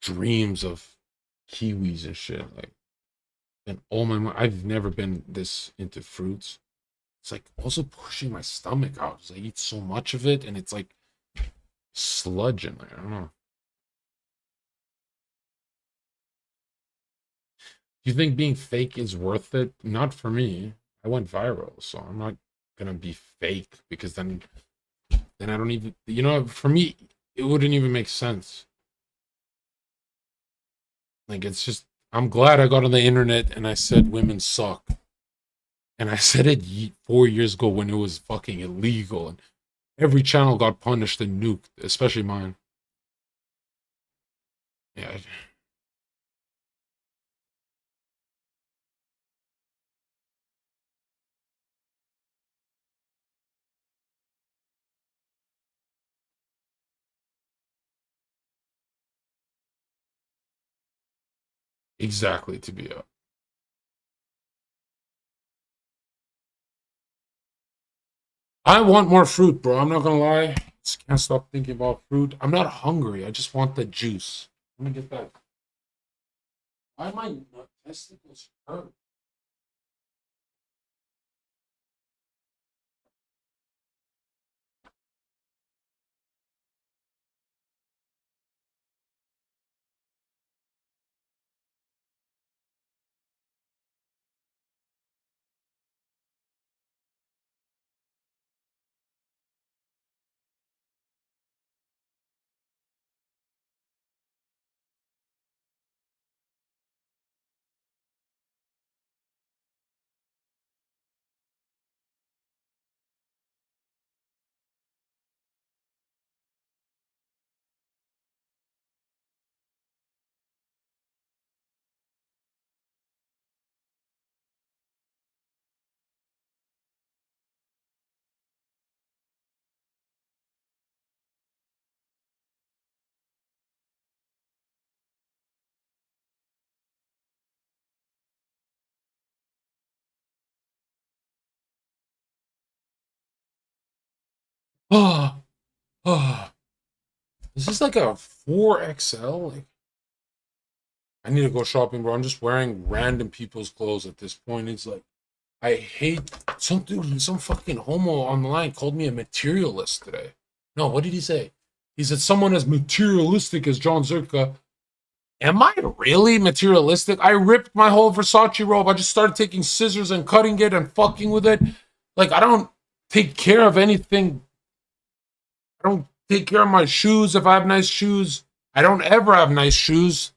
A: dreams of kiwis and shit. Like, and all my mind, I've never been this into fruits. It's like also pushing my stomach out because I eat so much of it, and it's like sludge in there. I don't know. Do you think being fake is worth it? Not for me. I went viral, so I'm not gonna be fake because then I don't even, for me, it wouldn't even make sense. Like, it's just, I'm glad I got on the internet and I said women suck. And I said it 4 years ago when it was fucking illegal and every channel got punished and nuked, especially mine. Yeah, exactly, to be up. I want more fruit, bro. I'm not gonna lie. Just can't stop thinking about fruit. I'm not hungry. I just want the juice. Let me get that. Why am my testicles hurt? Ah, ah. Is this like a 4XL? Like, I need to go shopping, bro. I'm just wearing random people's clothes at this point. It's like, I hate some dude, some fucking homo online called me a materialist today. No, what did he say? He said someone as materialistic as John Zherka am I really materialistic? I ripped my whole Versace robe. I just started taking scissors and cutting it and fucking with it. Like, I don't take care of anything. I don't take care of my shoes if I have nice shoes. I don't ever have nice shoes.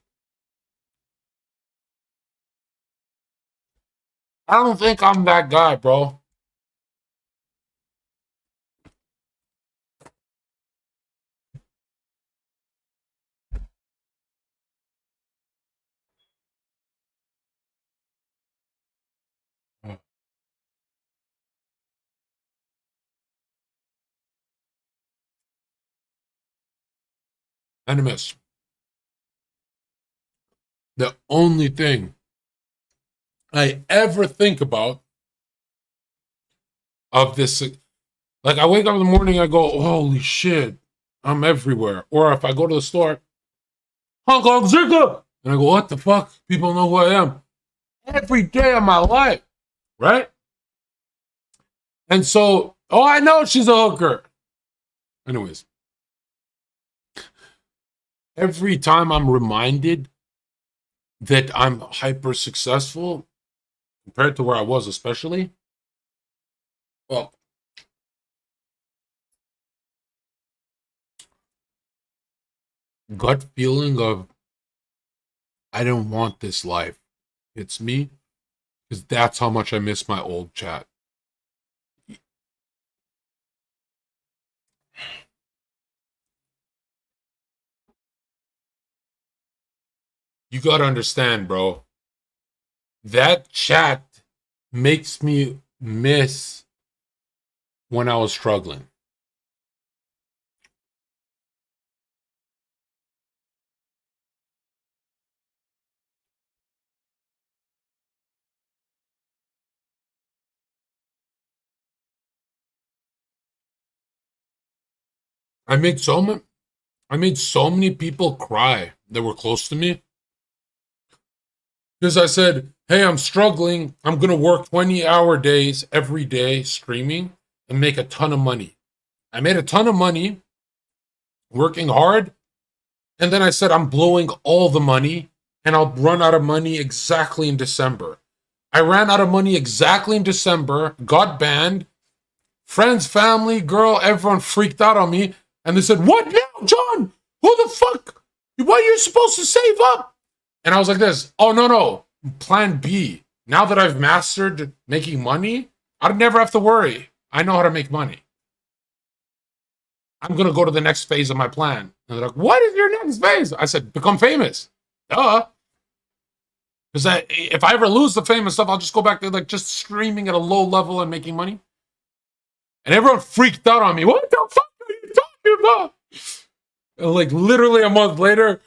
A: I don't think I'm that guy, bro. Animus. The only thing I ever think about of this, like I wake up in the morning, I go, holy shit, I'm everywhere. Or if I go to the store, Hong Kong Zherka, and I go, what the fuck? People know who I am. Every day of my life, right? And so, oh, I know she's a hooker. Anyways, every time I'm reminded that I'm hyper successful compared to where I was, especially, well, gut feeling of I don't want this life. It's me because that's how much I miss my old chat. You got to understand, bro. That chat makes me miss when I was struggling. I made so many I made so many people cry that were close to me because I said, "Hey, I'm struggling. I'm going to work 20-hour days every day streaming and make a ton of money." I made a ton of money working hard, and then I said, "I'm blowing all the money and I'll run out of money exactly in December." I ran out of money exactly in December, got banned. Friends, family, girl, everyone freaked out on me. And they said, "What now, John? Who the fuck? What are you supposed to save up?" And I was like this, "Oh, no, no. Plan B. Now that I've mastered making money, I'd never have to worry. I know how to make money. I'm going to go to the next phase of my plan." And they're like, "What is your next phase?" I said, "Become famous." Duh. Because if I ever lose the famous stuff, I'll just go back to like just streaming at a low level and making money. And everyone freaked out on me. "What the fuck are you talking about?" And like literally a month later,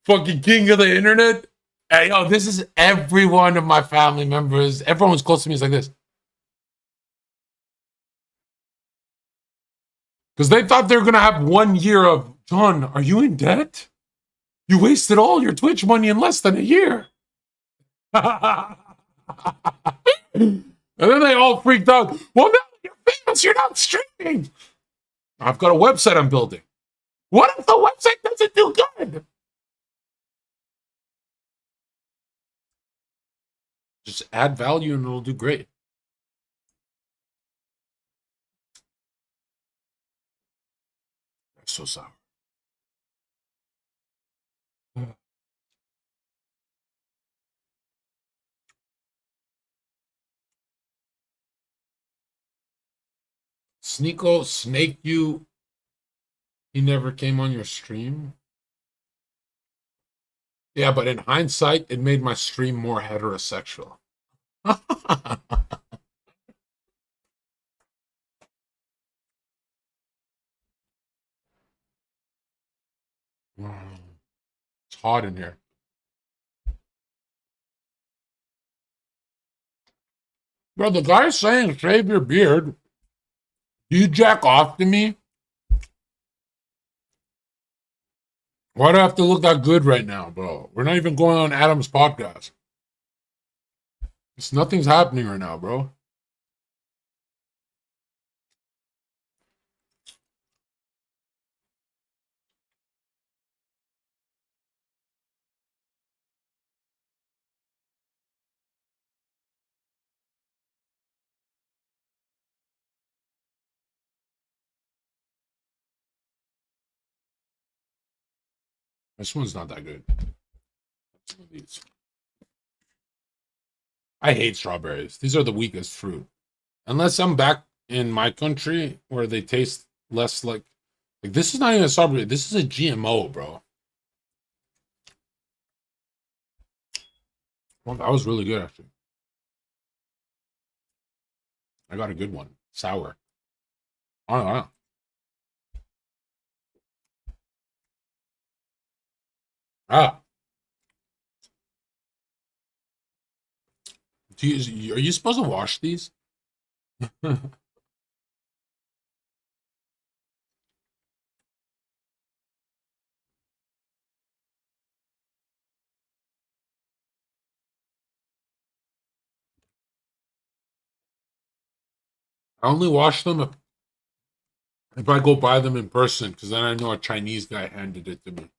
A: fucking king of the internet. Hey, yo, this is every one of my family members. Everyone who's close to me is like this. Because they thought they were going to have 1 year of, "John, are you in debt? You wasted all your Twitch money in less than a year." And then they all freaked out. "Well, now that you're famous, you're not streaming." "I've got a website I'm building." "What if the website doesn't do good?" Just add value and it'll do great. That's so sour. Sneeko snaked you. He never came on your stream. Yeah, but in hindsight, it made my stream more heterosexual. It's hot in here. Bro, the guy's saying shave your beard. Do you jack off to me? Why do I have to look that good right now, bro? We're not even going on Adam's podcast. Nothing's happening right now, bro. This one's not that good. Some of these. I hate strawberries. These are the weakest fruit. Unless I'm back in my country where they taste less like this is not even a strawberry. This is a GMO, bro. Well, that was really good, actually. I got a good one. Sour. I don't know. Ah. Are you supposed to wash these? I only wash them if I go buy them in person, because then I know a Chinese guy handed it to me.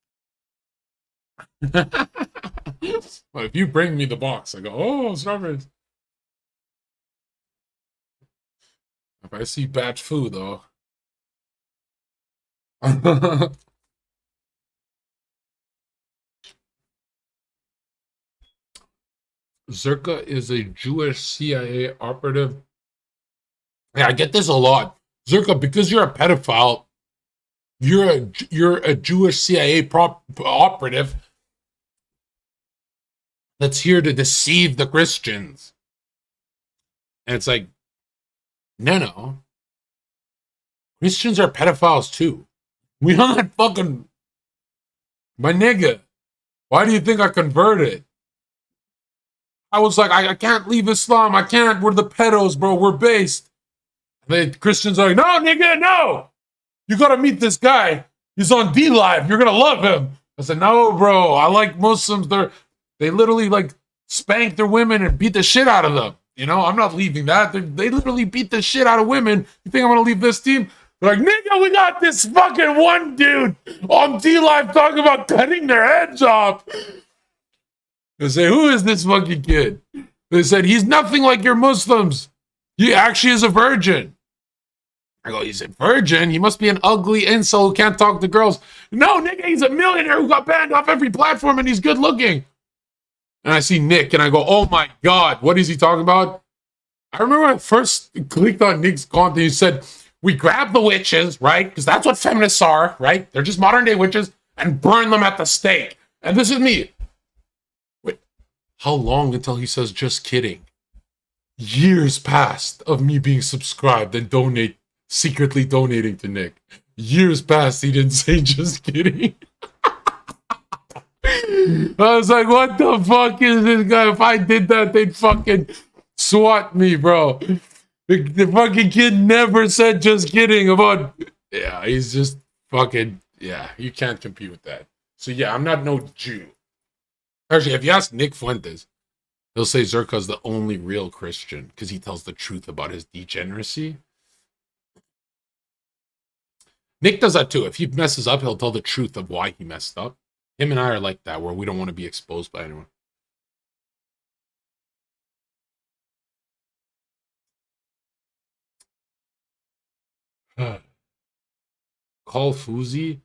A: But if you bring me the box, I go, oh, strawberries. If I see bad food, though. Zherka is a Jewish CIA operative. Yeah, I get this a lot. Zherka, because you're a pedophile, you're a Jewish CIA operative that's here to deceive the Christians. And it's like, no. Christians are pedophiles too. We not fucking... My nigga, why do you think I converted? I was like, I can't leave Islam. I can't. We're the pedos, bro. We're based. And the Christians are like, no, nigga, no. You got to meet this guy. He's on D-Live. You're going to love him. I said, no, bro. I like Muslims. They literally like spank their women and beat the shit out of them. You know, I'm not leaving that. They literally beat the shit out of women. You think I'm going to leave this team? They're like, nigga, we got this fucking one dude on D-Live talking about cutting their heads off. They say, who is this fucking kid? They said, he's nothing like your Muslims. He actually is a virgin. I go, he's a virgin? He must be an ugly incel who can't talk to girls. No, nigga, he's a millionaire who got banned off every platform and he's good looking. And I see Nick and I go, oh my God, what is he talking about? I remember when I first clicked on Nick's content, he said, we grab the witches, right? Because that's what feminists are, right? They're just modern day witches and burn them at the stake. And this is me. Wait, how long until he says just kidding? Years passed of me being subscribed and secretly donating to Nick. Years passed, he didn't say just kidding. I was like, what the fuck is this guy? If I did that, they'd fucking swat me, bro. The fucking kid never said just kidding about... Yeah, he's just fucking... Yeah, you can't compete with that. So yeah, I'm not no Jew. Actually, if you ask Nick Fuentes, he'll say Zherka's the only real Christian because he tells the truth about his degeneracy. Nick does that too. If he messes up, he'll tell the truth of why he messed up. Him and I are like that, where we don't want to be exposed by anyone. Call Fuzi?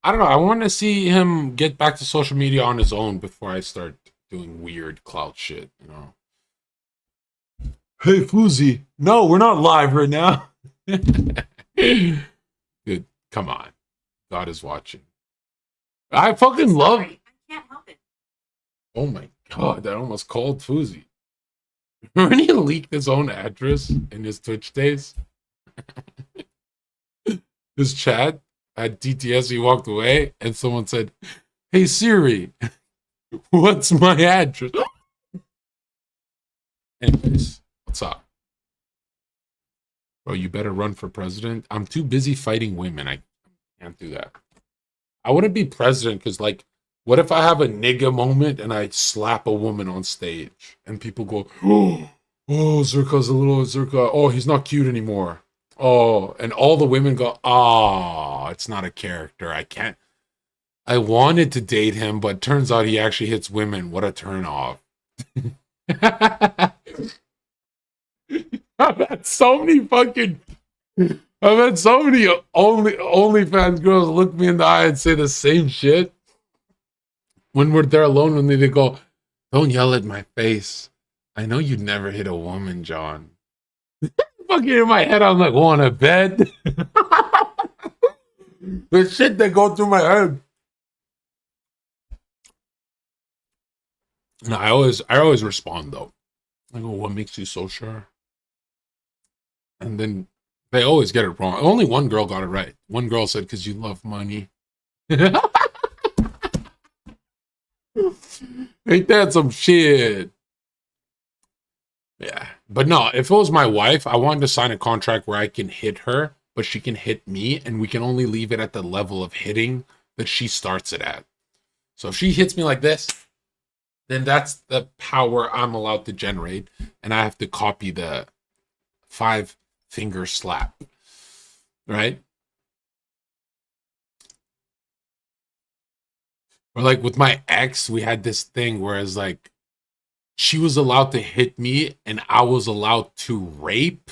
A: I don't know. I want to see him get back to social media on his own before I start doing weird clout shit, you know? Hey, Fuzi. No, we're not live right now. Dude, come on. God is watching. I fucking love it.
C: I can't help it.
A: Oh my God, that almost called Fuzi. Remember when he leaked his own address in his Twitch days? His chat at DTS, he walked away, and someone said, hey Siri, what's my address? Anyways, what's up? Bro, you better run for president. I'm too busy fighting women. I can't do that. I wouldn't be president because, like, what if I have a nigga moment and I slap a woman on stage and people go, oh, Zherka's a little Zherka. Oh, he's not cute anymore. Oh, and all the women go, oh, it's not a character. I can't. I wanted to date him, but turns out he actually hits women. What a turn off. I've had so many OnlyFans girls look me in the eye and say the same shit. when we're there alone with me, they go, "Don't yell at my face. I know you'd never hit a woman, John." Fucking in my head, I'm like, "Want a bed?" The shit that go through my head. No, I always respond though. I go, "What makes you so sure?" And then they always get it wrong. Only one girl got it right. One girl said, "Because you love money." Ain't that some shit? Yeah. But no, if it was my wife, I wanted to sign a contract where I can hit her, but she can hit me, and we can only leave it at the level of hitting that she starts it at. So if she hits me like this, then that's the power I'm allowed to generate, and I have to copy the 5-finger slap. Right? Or like with my ex, we had this thing where it's like she was allowed to hit me and I was allowed to rape.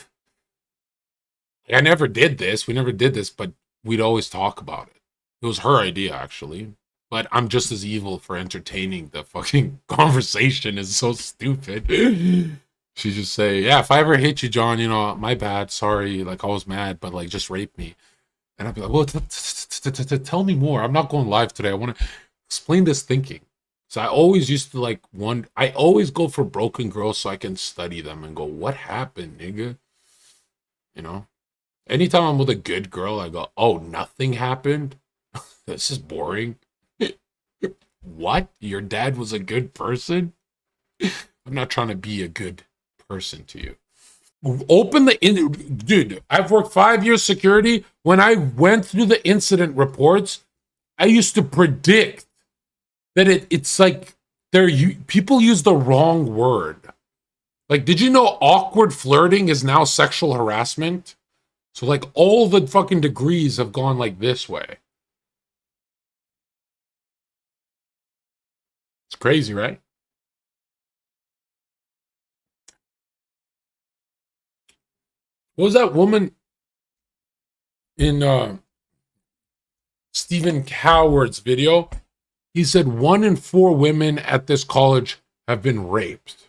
A: I never did this. We never did this, but we'd always talk about it. It was her idea, actually. But I'm just as evil for entertaining the fucking conversation. It's so stupid. She just say, "Yeah, if I ever hit you, John, my bad. Sorry. Like, I was mad, but like, just rape me." And I'd be like, "Well, tell me more. I'm not going live today. I want to explain this thinking." So I always used to like I always go for broken girls so I can study them and go, "What happened, nigga?" You know? Anytime I'm with a good girl, I go, "Oh, nothing happened? This is boring." What? Your dad was a good person? I'm not trying to be a good person to you. Open dude, I've worked 5 years security. When I went through the incident reports, I used to predict that it's like people use the wrong word. Like, did you know awkward flirting is now sexual harassment? So like all the fucking degrees have gone like this way. It's crazy, right? What was that woman in Stephen Coward's video? He said 1 in 4 women at this college have been raped.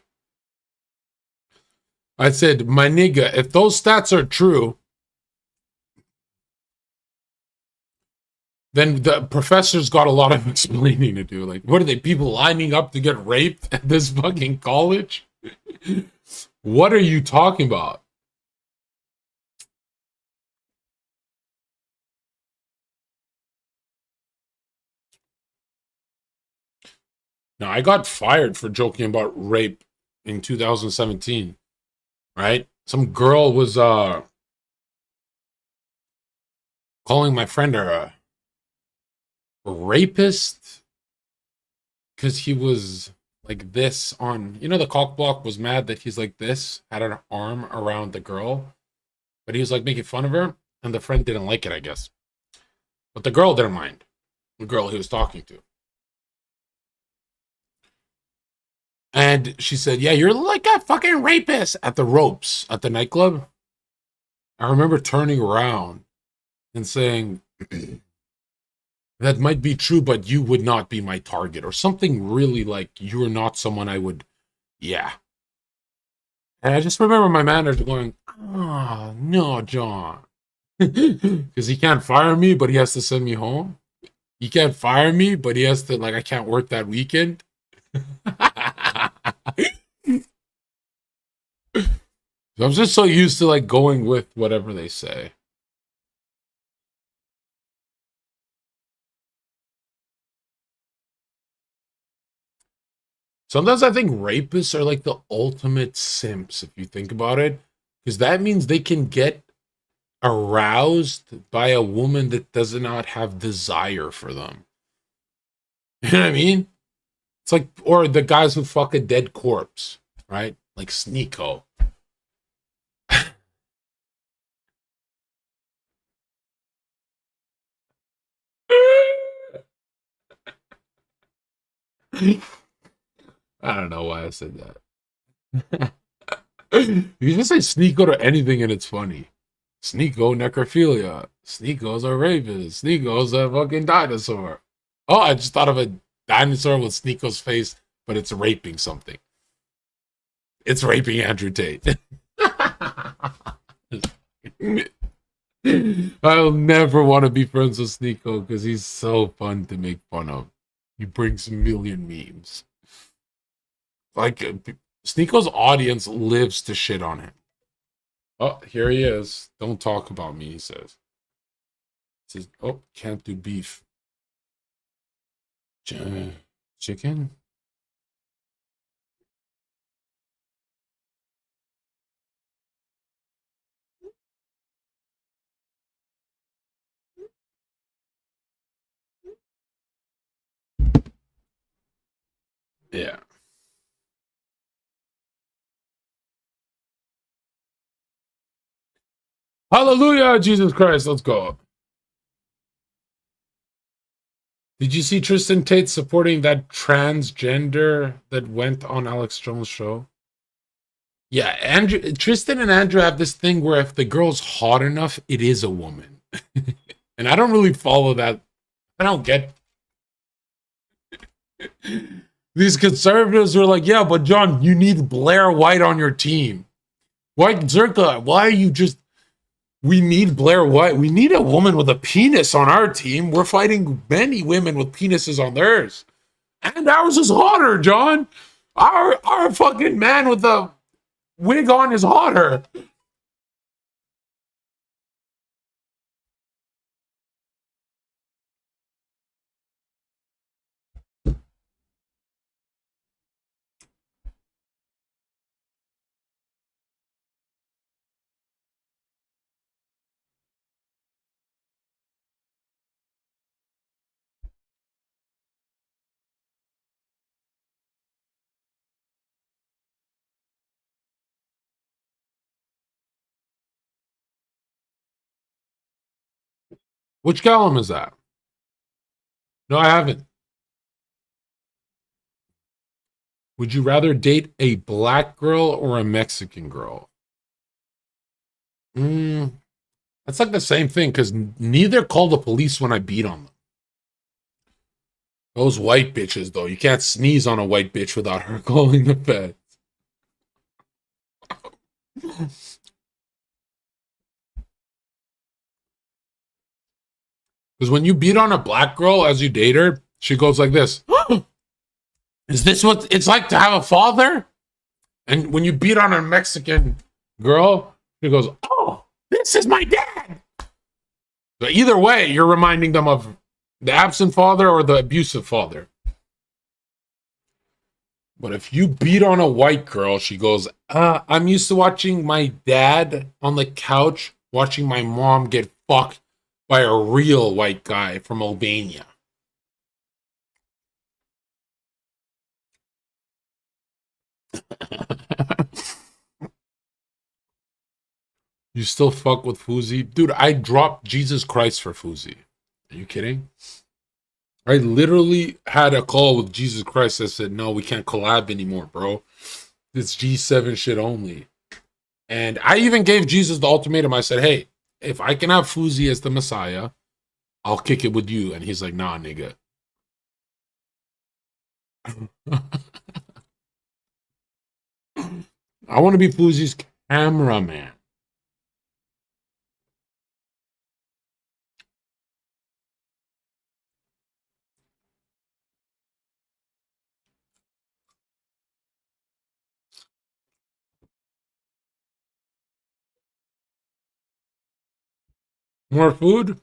A: I said, my nigga, if those stats are true, then the professor's got a lot of explaining to do. Like, what are they, people lining up to get raped at this fucking college? What are you talking about? Now, I got fired for joking about rape in 2017, right? Some girl was calling my friend a rapist because he was like this on, the cock block was mad that he's like this, had an arm around the girl, but he was like making fun of her, and the friend didn't like it, I guess. But the girl didn't mind, the girl he was talking to. And she said, "Yeah, you're like a fucking rapist," at the ropes at the nightclub. I remember turning around and saying, "That might be true, but you would not be my target," or something really like, "You're not someone I would," yeah. And I just remember my manager going, "Oh, no, John." Because he can't fire me, but he has to send me home. He can't fire me, but he has to, like, I can't work that weekend. I'm just so used to, like, going with whatever they say. Sometimes I think rapists are like the ultimate simps, if you think about it, because that means they can get aroused by a woman that does not have desire for them. You know what I mean? It's like, or the guys who fuck a dead corpse, right? Like Sneeko. I don't know why I said that. You can just say Sneeko to anything and it's funny. Sneeko necrophilia. Sneeko's a rapist. Sneeko's a fucking dinosaur. Oh, I just thought of a dinosaur with Sneeko's face, but it's raping something. It's raping Andrew Tate. I'll never want to be friends with Sneeko because he's so fun to make fun of. He brings a million memes. Like, Sneeko's audience lives to shit on him. Oh, here he is. Don't talk about me, he says. He says, oh, can't do beef. Chicken? Yeah. Hallelujah, Jesus Christ. Let's go. Did you see Tristan Tate supporting that transgender that went on Alex Jones' show? Yeah, Tristan and Andrew have this thing where if the girl's hot enough, it is a woman. And I don't really follow that. I don't get these conservatives were like, yeah, but John, you need Blair White on your team. Why, Zherka, why are you just... We need Blair White. We need a woman with a penis on our team. We're fighting many women with penises on theirs. And ours is hotter, John. Our fucking man with the wig on is hotter. Which column is that? No, I haven't. Would you rather date a black girl or a Mexican girl? That's like the same thing because neither call the police when I beat on them. Those white bitches, though, you can't sneeze on a white bitch without her calling the feds. Because when you beat on a black girl as you date her, she goes like this. Is this what it's like to have a father? And when you beat on a Mexican girl, she goes, oh, this is my dad. So either way, you're reminding them of the absent father or the abusive father. But if you beat on a white girl, she goes, I'm used to watching my dad on the couch, watching my mom get fucked by a real white guy from Albania. You still fuck with Fuzi? Dude, I dropped Jesus Christ for Fuzi. Are you kidding? I literally had a call with Jesus Christ that said, no, we can't collab anymore, bro. It's G7 shit only. And I even gave Jesus the ultimatum. I said, hey, if I can have Fuzi as the Messiah, I'll kick it with you. And he's like, nah, nigga. I want to be Fuzi's cameraman. More food?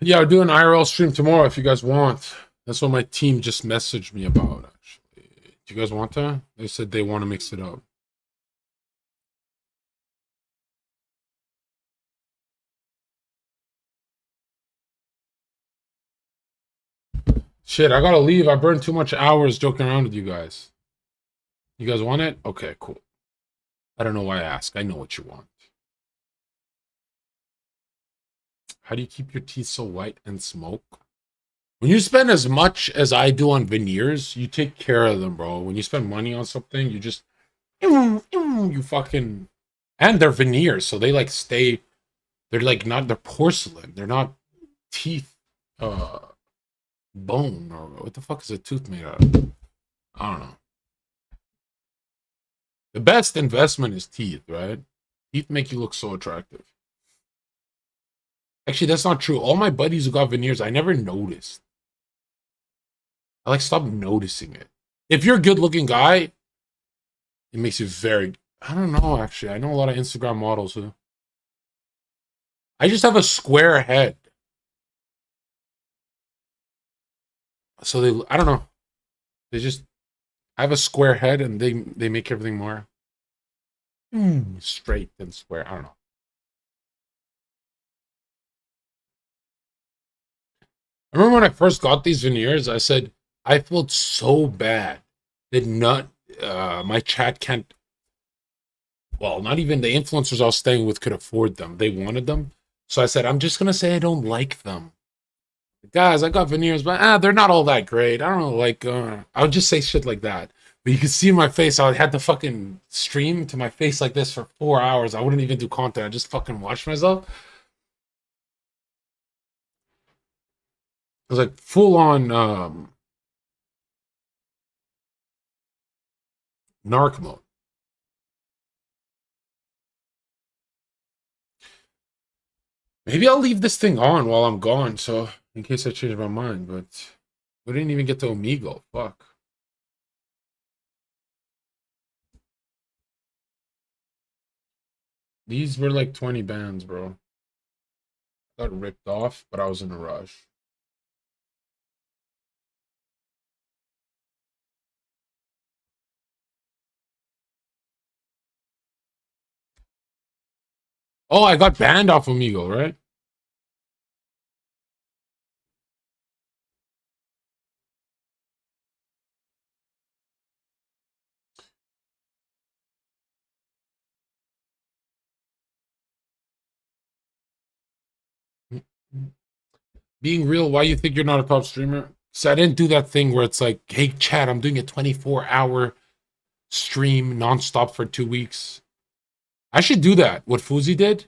A: Yeah, I'll do an IRL stream tomorrow if you guys want. That's what my team just messaged me about, actually. Do you guys want that? They said they want to mix it up. Shit, I gotta leave. I burned too much hours joking around with you guys. You guys want it? Okay, cool. I don't know why I ask. I know what you want. How do you keep your teeth so white and smoke? When you spend as much as I do on veneers, you take care of them, bro. When you spend money on something, you just you fucking, and they're veneers, so they like stay. They're like not, they're porcelain. They're not teeth, uh, bone, or what the fuck is a tooth made out of? I don't know. The best investment is teeth, right? Teeth make you look so attractive. Actually, that's not true. All my buddies who got veneers, I never noticed. I like stopped noticing it. If you're a good looking guy, it makes you very. I don't know, actually. I know a lot of Instagram models who. I just have a square head. So they, I don't know. They just, I have a square head and they make everything more straight and square. I don't know. I remember when I first got these veneers, I said, I felt so bad that not, my chat can't, well, not even the influencers I was staying with could afford them. They wanted them. So I said, I'm just going to say I don't like them. Guys, I got veneers, but they're not all that great. I don't know, like, I would just say shit like that. But you could see my face. I had to fucking stream to my face like this for 4 hours. I wouldn't even do content. I just fucking watch myself. It was like full on narc mode. Maybe I'll leave this thing on while I'm gone, so in case I change my mind. But we didn't even get to Omegle. Fuck. These were like 20 bands, bro. Got ripped off, but I was in a rush. Oh, I got banned off Omegle, right? Being real, why you think you're not a top streamer? So I didn't do that thing where it's like, hey, Chad, I'm doing a 24-hour stream nonstop for 2 weeks. I should do that. What Fuzi did,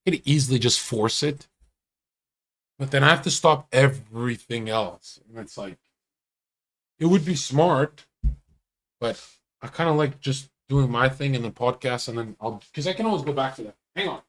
A: I could easily just force it, but then I have to stop everything else. And it's like, it would be smart, but I kind of like just doing my thing in the podcast, and then because I can always go back to that. Hang on.